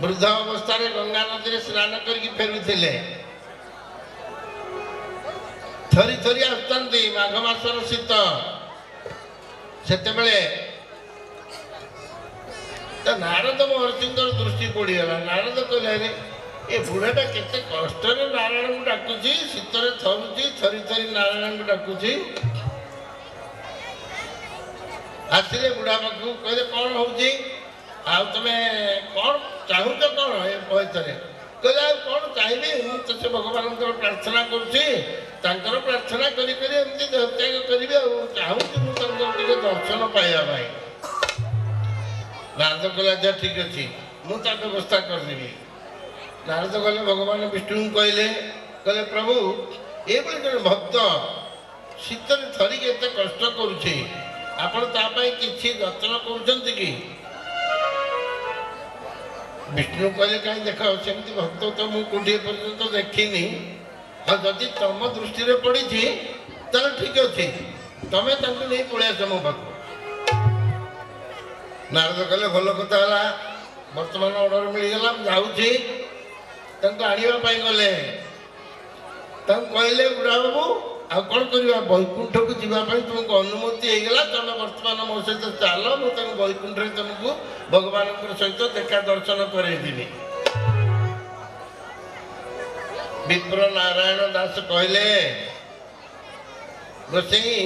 বৃদ্ধ অবস্থায় গঙ্গা নদীরে স্নান করিকি ফেরুলে, ଥରି ଥରି ଆସୁଛନ୍ତି ମାଘ ମାସର ଶୀତ। ସେତେବେଳେ ନାରଦ ମହର୍ଷିଙ୍କର ଦୃଷ୍ଟି ପଡ଼ିଗଲା। ନାରଦ କହିଲେ ଏ ବୁଢ଼ାଟା କେତେ କଷ୍ଟରେ ନାରାୟଣଙ୍କୁ ଡାକୁଛି, ଶୀତରେ ଥରୁଛି, ଥରି ଥରି ନାରାୟଣଙ୍କୁ ଡାକୁଛି। ଆସିଲେ ବୁଢ଼ା ପାଖକୁ କହିଲେ କ'ଣ ହଉଛି, ଆଉ ତମେ କ'ଣ ଚାହୁଁଛ କ'ଣ ଏ ବୟସରେ? କହିଲେ ଆଉ କ'ଣ ଚାହିଁବି, ମୁଁ ତ ସେ ଭଗବାନଙ୍କର ପ୍ରାର୍ଥନା କରୁଛି, ତାଙ୍କର ପ୍ରାର୍ଥନା କରି କରି ଏମିତି ଦେହତ୍ୟାଗ କରିବି, ଆଉ ଚାହୁଁଛି ମୁଁ ତାଙ୍କର ଟିକେ ଦର୍ଶନ ପାଇବା ପାଇଁ। ନାରଦ କହିଲେ ଆଚ୍ଛା ଠିକ୍ ଅଛି, ମୁଁ ତା ବ୍ୟବସ୍ଥା କରିଦେବି। ନାରଦ କହିଲେ ଭଗବାନ ବିଷ୍ଣୁଙ୍କୁ କହିଲେ ପ୍ରଭୁ ଏଭଳି ଜଣେ ଭକ୍ତ ଶୀତରେ ଥରିକି ଏତେ କଷ୍ଟ କରୁଛି, ଆପଣ ତା ପାଇଁ କିଛି ଯତ୍ନ କରୁଛନ୍ତି କି? ବିଷ୍ଣୁ କହିଲେ କାହିଁ ଦେଖ, ସେମିତି ଭକ୍ତ ତ ମୁଁ କୋଉଠି ପର୍ଯ୍ୟନ୍ତ ଦେଖିନି। ଆଉ ଯଦି ତମ ଦୃଷ୍ଟିରେ ପଡ଼ିଛି ତାହେଲେ ଠିକ୍ ଅଛି, ତମେ ତାଙ୍କୁ ନେଇ ପଳେଇ ଆସ ମୋ ପାଖକୁ। ନାରଦ କହିଲେ ଭଲ କଥା ହେଲା, ବର୍ତ୍ତମାନ ଅର୍ଡର ମିଳିଗଲା, ମୁଁ ଯାଉଛି। ତାଙ୍କୁ ଆଣିବା ପାଇଁ ଗଲେ, ତାଙ୍କୁ କହିଲେ ବୁଢ଼ା ବାବୁ ଆଉ କ'ଣ କରିବା, ବୈକୁଣ୍ଠକୁ ଯିବା ପାଇଁ ତୁମକୁ ଅନୁମତି ହେଇଗଲା, ତମେ ବର୍ତ୍ତମାନ ମୋ ସହିତ ଚାଲ, ମୁଁ ତାଙ୍କୁ ବୈକୁଣ୍ଠରେ ତମକୁ ଭଗବାନଙ୍କ ସହିତ ଦେଖା ଦର୍ଶନ କରେଇଦେବି। ବିପ୍ର ନାରାୟଣ ଦାସ କହିଲେ ଗୋସାଇଁ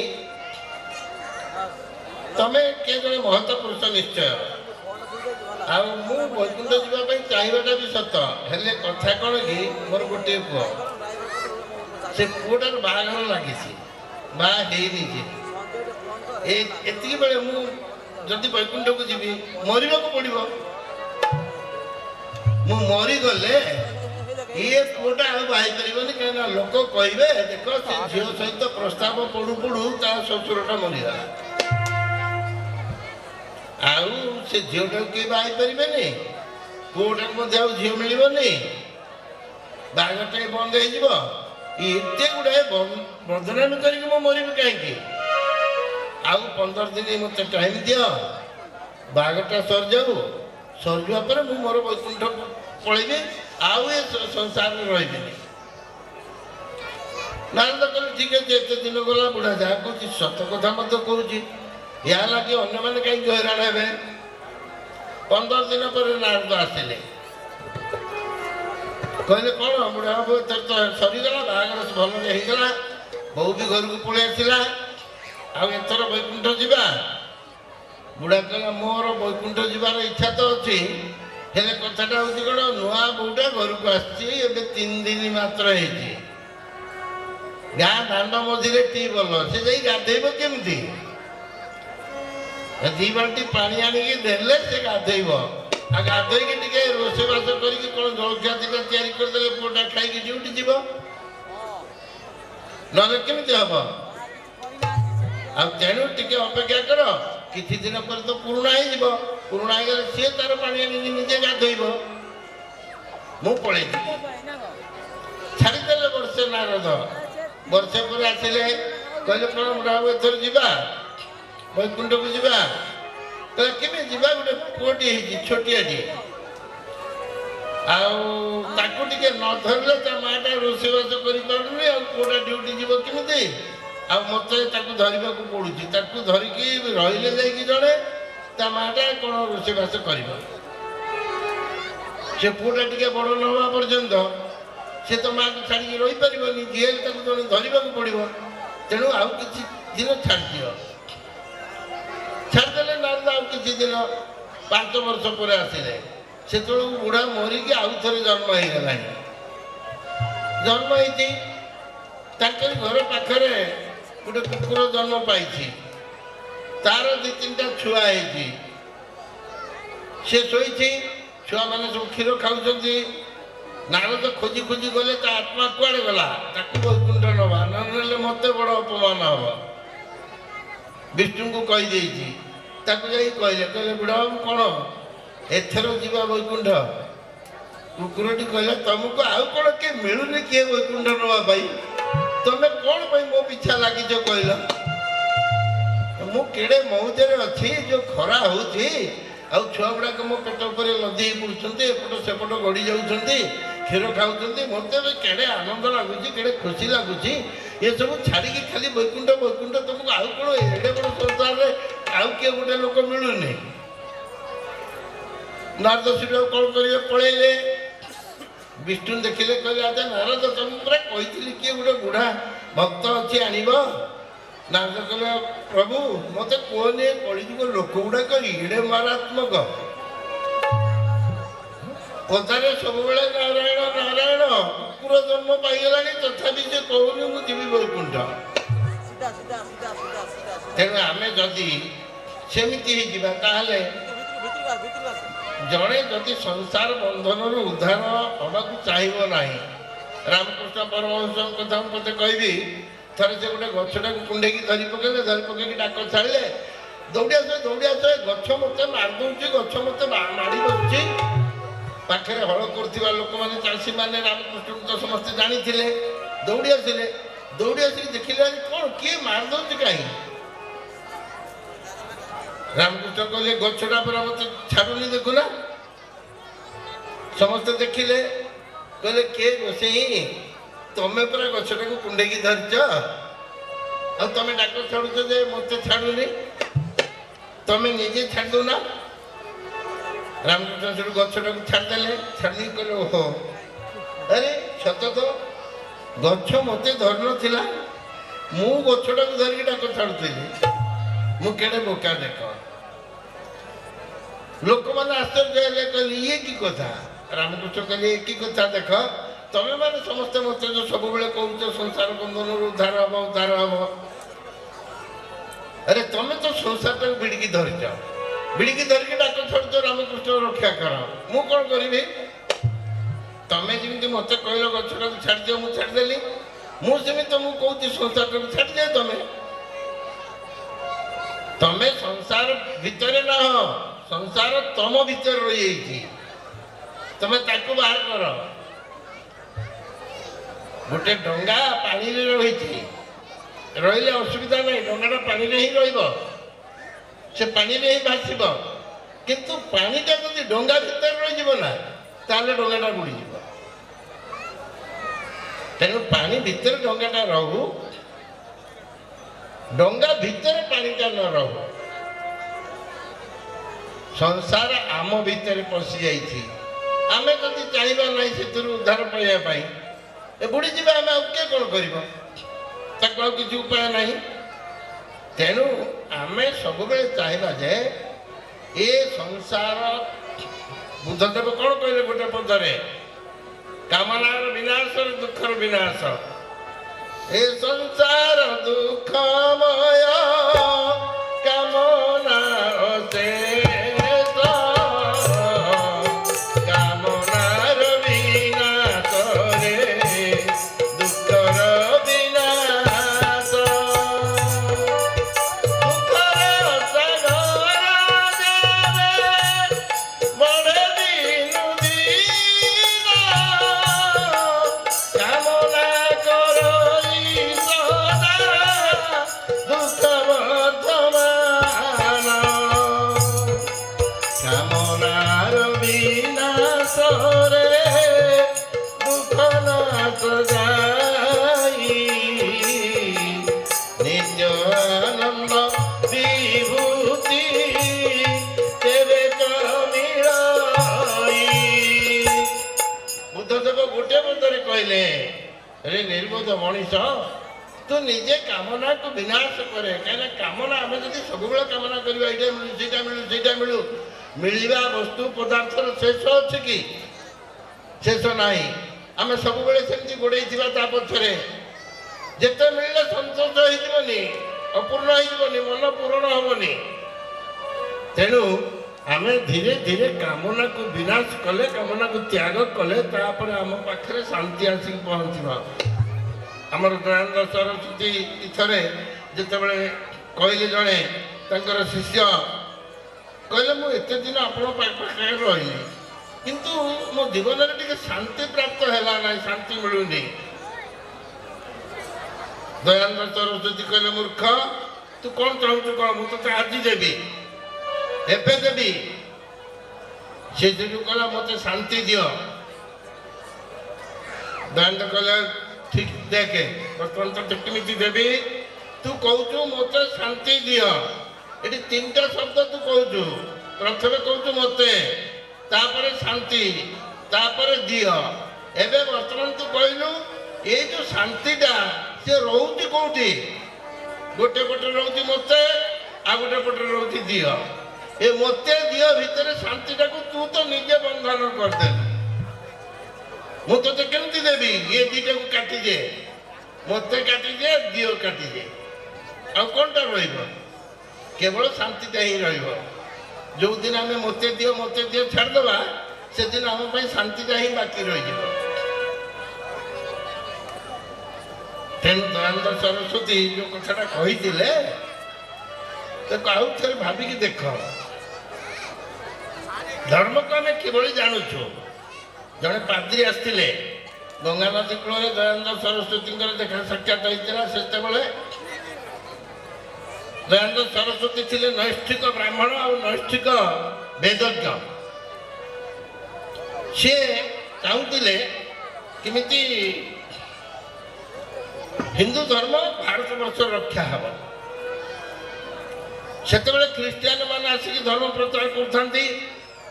ତମେ କିଏ ଜଣେ ମହତ ପୁରୁଷ ନିଶ୍ଚୟ, ଆଉ ମୁଁ ବୈକୁଣ୍ଠ ଯିବା ପାଇଁ ଚାହିଁବାଟା ବି ସତ, ହେଲେ କଥା କ'ଣ କି ମୋର ଗୋଟିଏ ପୁଅ, ସେ ପୁଅଟାର ବାହାଘର ଲାଗିଛି, ବାହା ହେଇନି ଯେ। ଏତିକି ବେଳେ ମୁଁ ଯଦି ବୈକୁଣ୍ଠକୁ ଯିବି ମରିବାକୁ ପଡ଼ିବ। ମୁଁ ମରିଗଲେ ଇଏ ପୁଅଟା ଆଉ ବାହା ହେଇପାରିବନି, କାହିଁକିନା ଲୋକ କହିବେ ଦେଖ ସେ ଝିଅ ସହିତ ପ୍ରସ୍ତାବ ପଡ଼ୁ ପଡ଼ୁ ତା ଶ୍ୱଶୁରଟା ମରିଗଲା, ଆଉ ସେ ଝିଅଟାକୁ କେହି ବାହା ହେଇପାରିବେନି, ପୁଅଟାକୁ ମଧ୍ୟ ଆଉ ଝିଅ ମିଳିବନି, ବାହାଘରଟା ବନ୍ଦ ହେଇଯିବ। ଏତେ ଗୁଡ଼ାଏ ବଦନାମୀ କରିକି ମୁଁ ମରିବି କାହିଁକି? ଆଉ 15 ଦିନ ମୋତେ ଟାଇମ୍ ଦିଅ, ବାହାଘରଟା ସରିଯାଉ, ସରିଯିବା ପରେ ମୁଁ ମୋର ବୈକୁଣ୍ଠ ପଳେଇବି, ଆଉ ଏ ସଂସାରରେ ରହିବିନି। ନାରଦ କହିଲେ ଠିକ୍ ଅଛି, ଏତେ ଦିନ ଗଲା, ବୁଢ଼ା ଯାହା କହୁଛି ସତ କଥା ମଧ୍ୟ କହୁଛି, ଏହା ଲାଗି ଅନ୍ୟମାନେ କାହିଁକି ହଇରାଣ ହେବେ। 15 ଦିନ ପରେ ନାରଦ ଆସିଲେ, କହିଲେ କ'ଣ ବୁଢ଼ା ବାବୁ ଏଥର ତ ସରିଗଲା, ବାହାଘର ଭଲରେ ହେଇଗଲା, ବୋଉ ବି ଘରକୁ ପଳେଇ ଆସିଲା, ଆଉ ଏଥର ବୈକୁଣ୍ଠ ଯିବା? ବୁଢ଼ା କହିଲା ମୋର ବୈକୁଣ୍ଠ ଯିବାର ଇଚ୍ଛା ତ ଅଛି, ହେଲେ କଥାଟା ହେଉଛି କ'ଣ, ନୂଆ ବୋଉଟା ଘରକୁ ଆସିଛି, ଏବେ 3 ଦିନ ମାତ୍ର ହେଇଛି, ଗାଁ ଦାଣ୍ଡ ମଝିରେ ଟିଉବଲ୍, ସେ ଯାଇ ଗାଧେଇବ କେମିତି? 2 ବାଲ୍ଟି ପାଣି ଆଣିକି ଦେଲେ ସେ ଗାଧେଇବ, ଆଉ ଗାଧୋଇକି ଟିକେ ରୋଷେଇବାସ କରିକି କ'ଣ ଜଳଖିଆ ଦିଟା ତିଆରି କରିଦେଲେ ପୁଅଟା ଖାଇକି ଡ୍ୟୁଟି ଯିବ, ନହେଲେ କେମିତି ହବ? ଆଉ ତେଣୁ ଟିକେ ଅପେକ୍ଷା କର, କିଛି ଦିନ ପରେ ତ ପୁରୁଣା ହେଇଯିବ, ପୁରୁଣା ହେଇଗଲେ ସିଏ ତାର ପାଣି ଆଣିକି ନିଜେ ଗାଧୋଇବ, ମୁଁ ପଳେଇଯିବି। ଛାଡ଼ିଦେଲେ ବର୍ଷେ ନାରଦ। ବର୍ଷେ ପରେ ଆସିଲେ, କହିଲେ କ'ଣ ବୁଢ଼ା ବାବୁ ଏଥର ଯିବା ବୈକୁଣ୍ଠକୁ ଯିବା? କହିଲେ କେମିତି ଯିବା, ଗୋଟେ ପୁଅଟି ହେଇଛି ଛୋଟିଆଟିଏ, ଆଉ ତାକୁ ଟିକେ ନ ଧରିଲେ ତା ମାଆଟା ରୋଷେଇବାସ କରିପାରୁନି, ଆଉ ପୁଅଟା ଡ୍ୟୁଟି ଯିବ କେମିତି, ଆଉ ମୋତେ ତାକୁ ଧରିବାକୁ ପଡ଼ୁଛି, ତାକୁ ଧରିକି ରହିଲେ ଯାଇକି ଜଣେ ତା ମାଆଟା କ'ଣ ରୋଷେଇବାସ କରିବ। ସେ ପୁଅଟା ଟିକେ ବଡ଼ ନ ହେବା ପର୍ଯ୍ୟନ୍ତ ସେ ତ ମାଆକୁ ଛାଡ଼ିକି ରହିପାରିବନି, ଯିଏ ହେଲେ ତାକୁ ଜଣେ ଧରିବାକୁ ପଡ଼ିବ, ତେଣୁ ଆଉ କିଛି ଦିନ ଛାଡ଼ିଦିଅ। ଛାଡ଼ିଦେଲେ ନାରଦ। ଆଉ କିଛି ଦିନ 5 ବର୍ଷ ପରେ ଆସିଲେ, ସେତେବେଳକୁ ବୁଢ଼ା ମରିକି ଆଉ ଥରେ ଜନ୍ମ ହେଇଗଲାଣି। ଜନ୍ମ ହେଇଛି, ତାଙ୍କରି ଘର ପାଖରେ ଗୋଟେ କୁକୁର ଜନ୍ମ ପାଇଛି, ତାର 2-3ଟା ଛୁଆ ହେଇଛି, ସେ ଶୋଇଛି, ଛୁଆମାନେ ସବୁ କ୍ଷୀର ଖାଉଛନ୍ତି। ନାରଦ ଖୋଜି ଖୋଜି ଗଲେ, ତା ଆତ୍ମା କୁଆଡ଼େ ଗଲା, ତାକୁ ବୈକୁଣ୍ଠ ନେବା, ନହେଲେ ମୋତେ ବଡ଼ ଅପମାନ ହବ। ବିଷ୍ଣୁଙ୍କୁ କହିଦେଇଛି, ତାକୁ ଯାଇ କହିଲେ ବୁଢ଼ା ବାବୁ କ'ଣ ଏଥର ଯିବା ବୈକୁଣ୍ଠ? କୁକୁରଟି କହିଲା ତମକୁ ଆଉ କ'ଣ କିଏ ମିଳୁନି କିଏ ବୈକୁଣ୍ଠ ନେବା ପାଇଁ? ତମେ କ'ଣ ପାଇଁ ମୋ ପିଛା ଲାଗିଛ କହିଲ? ମୁଁ କେଡ଼େ ମଉଜରେ ଅଛି, ଯେଉଁ ଖରା ହେଉଛି, ଆଉ ଛୁଆ ଗୁଡ଼ାକ ମୋ ପେଟ ଉପରେ ଲଦି ହେଇ ପଡ଼ୁଛନ୍ତି, ଏପଟ ସେପଟ ଗଡ଼ି ଯାଉଛନ୍ତି, କ୍ଷୀର ଖାଉଛନ୍ତି, ମୋତେ ଏବେ କେଡ଼େ ଆନନ୍ଦ ଲାଗୁଛି, କେଡ଼େ ଖୁସି ଲାଗୁଛି। ଏସବୁ ଛାଡ଼ିକି ଖାଲି ବୈକୁଣ୍ଠ ବୈକୁଣ୍ଠ ତୁମକୁ ଆଉ କ'ଣ ଏଡ଼େ ବଡ଼ ସଂସାରରେ ଆଉ କିଏ ଗୋଟେ ଲୋକ ମିଳୁନି। ନାରଦ ସେଠୁ କ'ଣ କରିବେ ପଳେଇଲେ। ବିଷ୍ଣୁ ଦେଖିଲେ କହିଲେ ଆଚ୍ଛା ନାରଦ ତମକୁ ପୁରା କହିଥିଲି କିଏ ଗୋଟେ ବୁଢ଼ା ଭକ୍ତ ଅଛି ଆଣିବ। ନାରଦ କହିଲେ ପ୍ରଭୁ ମୋତେ କୁହନି କଳିଯୁଗ ଲୋକ ଗୁଡ଼ାକ ଏଡ଼େ ମାରାତ୍ମକ କଥାରେ ସବୁବେଳେ ନାରାୟଣ ନାରାୟଣ କୁକୁର ଜନ୍ମ ପାଇଗଲାଣି ତଥାପି ସେ କହୁନି ମୁଁ ଯିବି ବୈକୁଣ୍ଠ। ତେଣୁ ଆମେ ଯଦି ସେମିତି ହେଇଯିବା ତାହେଲେ ଜଣେ ଯଦି ସଂସାର ବନ୍ଧନରୁ ଉଦ୍ଧାର ହେବାକୁ ଚାହିଁବ ନାହିଁ। ରାମକୃଷ୍ଣ ପରମହଂସଙ୍କ କଥା ମୁଁ ମୋତେ କହିବି। ଥରେ ସେ ଗୋଟେ ଗଛଟାକୁ କୁଣ୍ଡେଇକି ଧରି ପକେଇକି ଡାକ ଛାଡ଼ିଲେ। ଦୌଡ଼ି ଆସ ଗଛ ମୋତେ ମାରିଦେଉଛି ଗଛ ମୋତେ ମାଡ଼ି ବସୁଛି। ପାଖରେ ହଳ କରୁଥିବା ଲୋକମାନେ ଚାଷୀମାନେ ରାମକୃଷ୍ଣଙ୍କୁ ତ ସମସ୍ତେ ଜାଣିଥିଲେ। ଦୌଡ଼ି ଆସିକି ଦେଖିଲେ କ'ଣ କିଏ ମାରିଦେଉଛି କାହିଁ। ରାମକୃଷ୍ଣ କହିଲେ ଗଛଟା ପୁରା ମୋତେ ଛାଡ଼ୁନି ଦେଖୁନା। ସମସ୍ତେ ଦେଖିଲେ କହିଲେ କିଏ ରୋଷେଇ ତମେ ପୁରା ଗଛଟାକୁ କୁଣ୍ଡେଇକି ଧରିଛ ଆଉ ତମେ ଡାକ ଛାଡ଼ୁଛ ଯେ ମୋତେ ଛାଡ଼ୁନି ତମେ ନିଜେ ଛାଡ଼ି ଦଉନା। ରାମକୃଷ୍ଣ ସେଠୁ ଗଛଟାକୁ ଛାଡ଼ିଦେଲେ। ଛାଡ଼ିଦେଇକି କହିଲେ ଓହୋ ଆରେ ସତ ତ ଗଛ ମୋତେ ଧରିନଥିଲା ମୁଁ ଗଛଟାକୁ ଧରିକି ଡାକ ଛାଡ଼ୁଥିଲି। ମୁଁ କେଡ଼େ ବୋକା ଦେଖ। ଲୋକମାନେ ଆଶ୍ଚର୍ଯ୍ୟ ହେଲେ କହିଲେ ଇଏ କି କଥା। ରାମକୃଷ୍ଣ କହିଲେ ଏ କି କଥା ଦେଖ ତମେ ମାନେ ସମସ୍ତେ ମୋତେ ଯେଉଁ ସବୁବେଳେ କହୁଛ ସଂସାର ବନ୍ଧନରୁ ଉଦ୍ଧାର ହବ। ଆରେ ତମେ ତ ସଂସାରଟାକୁ ଭିଡ଼ିକି ଧରିଛ ଭିଡ଼ିକି ଧରିକି ଡାକ ଛାଡ଼ୁଛ ରାମକୃଷ୍ଣ ରକ୍ଷା କର। ମୁଁ କ'ଣ କରିବି। ତମେ ଯେମିତି ମୋତେ କହିଲ ଗଛଟାକୁ ଛାଡ଼ିଦିଅ ମୁଁ ଛାଡ଼ିଦେଲି। ମୁଁ ସେମିତି ତମକୁ କହୁଛି ସଂସାରଟାକୁ ଛାଡ଼ିଦିଅ। ତମେ ସଂସାର ଭିତରେ ନାହ ସଂସାର ତମ ଭିତରେ ରହିଯାଇଛି। ତମେ ତାକୁ ବାହାର କର। ଗୋଟେ ଡଙ୍ଗା ପାଣିରେ ରହିଲେ ଅସୁବିଧା ନାହିଁ। ଡଙ୍ଗାଟା ପାଣିରେ ହିଁ ରହିବ ସେ ପାଣିରେ ହିଁ ଭାସିବ। କିନ୍ତୁ ପାଣିଟା ଯଦି ଡଙ୍ଗା ଭିତରେ ରହିଯିବ ନା ତାହେଲେ ଡଙ୍ଗାଟା ବୁଡ଼ିଯିବ। ତେଣୁ ପାଣି ଭିତରେ ଡଙ୍ଗାଟା ରହୁ ଡଙ୍ଗା ଭିତରେ ପାଣିଟା ନ ରହୁ। ସଂସାର ଆମ ଭିତରେ ପଶି ଯାଇଛି। ଆମେ ଯଦି ଚାହିଁବା ନାହିଁ ସେଥିରୁ ଉଦ୍ଧାର ପାଇବା ପାଇଁ ବୁଡ଼ିଯିବା। ଆମେ ଆଉ କିଏ କ'ଣ କରିବ ତାକୁ ଆଉ କିଛି ଉପାୟ ନାହିଁ। ତେଣୁ ଆମେ ସବୁବେଳେ ଚାହିଁବା ଯେ ଏ ସଂସାର ବୁଦ୍ଧଦେବ କ'ଣ କହିଲେ ଗୋଟେ ପଦରେ କାମନାର ବିନାଶର ଦୁଃଖର ବିନାଶ। ଏ ସଂସାର ଦୁଃଖମୟ କାମନା निर्बोध मनीष तू निजे कामना को विनाश करे कहीं कामना आम जो सब कामना करवा मिलू मिलू मिलवा वस्तु पदार्थ शेष अच्छे कि शेष ना आम सब गोड़े पछरे जिते मिलले संतोष होनी अपूर्ण होनी मन पूरण हेनी। तेणु आम धीरे धीरे कामना को विनाश कले कामना को त्याग कले आम पाखे शांति आसिक पहुँचवा। आमर दयानंद सरस्वती थे जिते कहले जड़े तर शिष्य कहले मुझे दिन आपण पाखे रही किंतु मो जीवन में टे शांति प्राप्त है ना शांति मिलूनी। दयानंद सरस्वती कहले मूर्ख तू कौन चाहूँ कह मुझे आज देवी एवं देवी से जो कहला मत शांति दियो। दयानंद कहले ঠিক দেখে বর্ତ୍ତমান তো কেମିତି দেবী তু কହୁଛୁ ମୋତେ ଶାନ୍ତି ଦିଅ ଏଠି ତିନିଟା ଶବ୍ଦ ତୁ କହୁଛୁ ପ୍ରଥମେ କହୁଛୁ ମୋତେ ତାପରେ ଶାନ୍ତି ତାପରେ ଦିଅ ଏବେ ବର୍ତ୍ତମାନ ତୁ କହିଲୁ ଏଇ ଯୋଉ ଶାନ୍ତିଟା ସେ ରହୁଛି କୋଉଠି ଗୋଟେ ପଟେ ରହୁଛି ମୋତେ ଆଉ ଗୋଟେ ପଟେ ରହୁଛି ଦିଅ ଏ ମୋତେ ଦିଅ ଭିତରେ ଶାନ୍ତିଟାକୁ ତୁ ତ ନିଜେ ବନ୍ଧନ କରିଦେଲୁ ମୁଁ ତୋତେ କେମିତି ଦେବି ଏ ଦିଟାକୁ କାଟିଦେ ମୋତେ କାଟିଦେ ଦିଅ କାଟିଦେ ଆଉ କ'ଣଟା ରହିବ କେବଳ ଶାନ୍ତିଟା ହିଁ ରହିବ ଯେଉଁଦିନ ଆମେ ମୋତେ ଦିଅ ଛାଡ଼ିଦେବା ସେଦିନ ଆମ ପାଇଁ ଶାନ୍ତିଟା ହିଁ ବାକି ରହିଯିବ ତେଣୁ ଦୟାନନ୍ଦ ସରସ୍ୱତୀ ଯେଉଁ କଥାଟା କହିଥିଲେ ତାକୁ ଆଉ ଥରେ ଭାବିକି ଦେଖ ଧର୍ମକୁ ଆମେ କିଭଳି ଜାଣୁଛୁ ଜଣେ ପାଦ୍ରୀ ଆସିଥିଲେ ଗଙ୍ଗା ନଦୀ କୂଳରେ ଦୟାନନ୍ଦ ସରସ୍ୱତୀଙ୍କର ଦେଖା ସାକ୍ଷାତ ହେଇଥିଲା ସେତେବେଳେ ଦୟାନନ୍ଦ ସରସ୍ୱତୀ ଥିଲେ ନୈଷ୍ଠିକ ବ୍ରାହ୍ମଣ ଆଉ ନୈଷ୍ଠିକ ବେଦଜ୍ଞ ସିଏ ଚାହୁଁଥିଲେ କେମିତି ହିନ୍ଦୁ ଧର୍ମ ଭାରତ ବର୍ଷ ରକ୍ଷା ହେବ ସେତେବେଳେ ଖ୍ରୀଷ୍ଟିଆନ ମାନେ ଆସିକି ଧର୍ମ ପ୍ରଚାର କରୁଥାନ୍ତି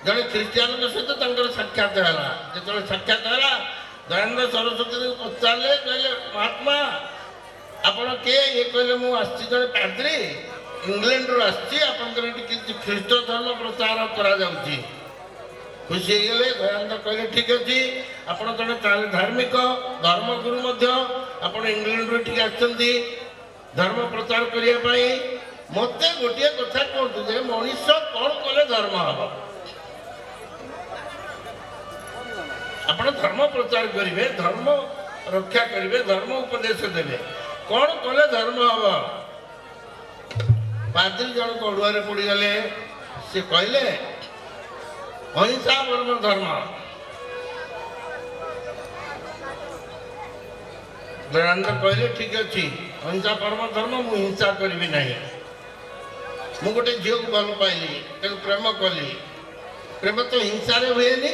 ଜଣେ ଖ୍ରୀଷ୍ଟିଆନଙ୍କ ସହିତ ତାଙ୍କର ସାକ୍ଷାତ ହେଲା ଯେତେବେଳେ ସାକ୍ଷାତ ହେଲା ଦୟାନନ୍ଦ ସରସ୍ୱତୀଙ୍କୁ ପଚାରିଲେ କହିଲେ ମହାତ୍ମା ଆପଣ କିଏ ଇଏ କହିଲେ ମୁଁ ଆସିଛି ଜଣେ ପାଦ୍ରୀ ଇଂଲଣ୍ଡରୁ ଆସିଛି ଆପଣଙ୍କର ଏଠି କିଛି ଖ୍ରୀଷ୍ଟ ଧର୍ମ ପ୍ରଚାର କରାଯାଉଛି ଖୁସି ହେଇଗଲେ ଦୟାନନ୍ଦ କହିଲେ ଠିକ୍ ଅଛି ଆପଣ ଜଣେ ଧାର୍ମିକ ଧର୍ମଗୁରୁ ମଧ୍ୟ ଆପଣ ଇଂଲଣ୍ଡରୁ ଏଠିକି ଆସିଛନ୍ତି ଧର୍ମ ପ୍ରଚାର କରିବା ପାଇଁ ମୋତେ ଗୋଟିଏ କଥା କୁହନ୍ତୁ ଯେ ମଣିଷ କ'ଣ କଲେ ଧର୍ମ ହେବ ଆପଣ ଧର୍ମ ପ୍ରଚାର କରିବେ ଧର୍ମ ରକ୍ଷା କରିବେ ଧର୍ମ ଉପଦେଶ ଦେବେ କ'ଣ କଲେ ଧର୍ମ ହେବ ପାଦ୍ରୀ ଜଣକ ଅଡ଼ୁଆରେ ପଡ଼ିଗଲେ ସେ କହିଲେ ଅହିଂସା ପରମ ଧର୍ମ ଦୟାନନ୍ଦ କହିଲେ ଠିକ୍ ଅଛି ଅହିଂସା ପରମ ଧର୍ମ ମୁଁ ହିଂସା କରିବି ନାହିଁ ମୁଁ ଗୋଟେ ଝିଅକୁ ଭଲ ପାଇଲି ତାକୁ ପ୍ରେମ କଲି ପ୍ରେମ ତ ହିଂସାରେ ହୁଏନି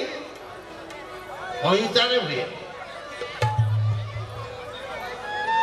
ଅହିଂସାରେ ହୁଏ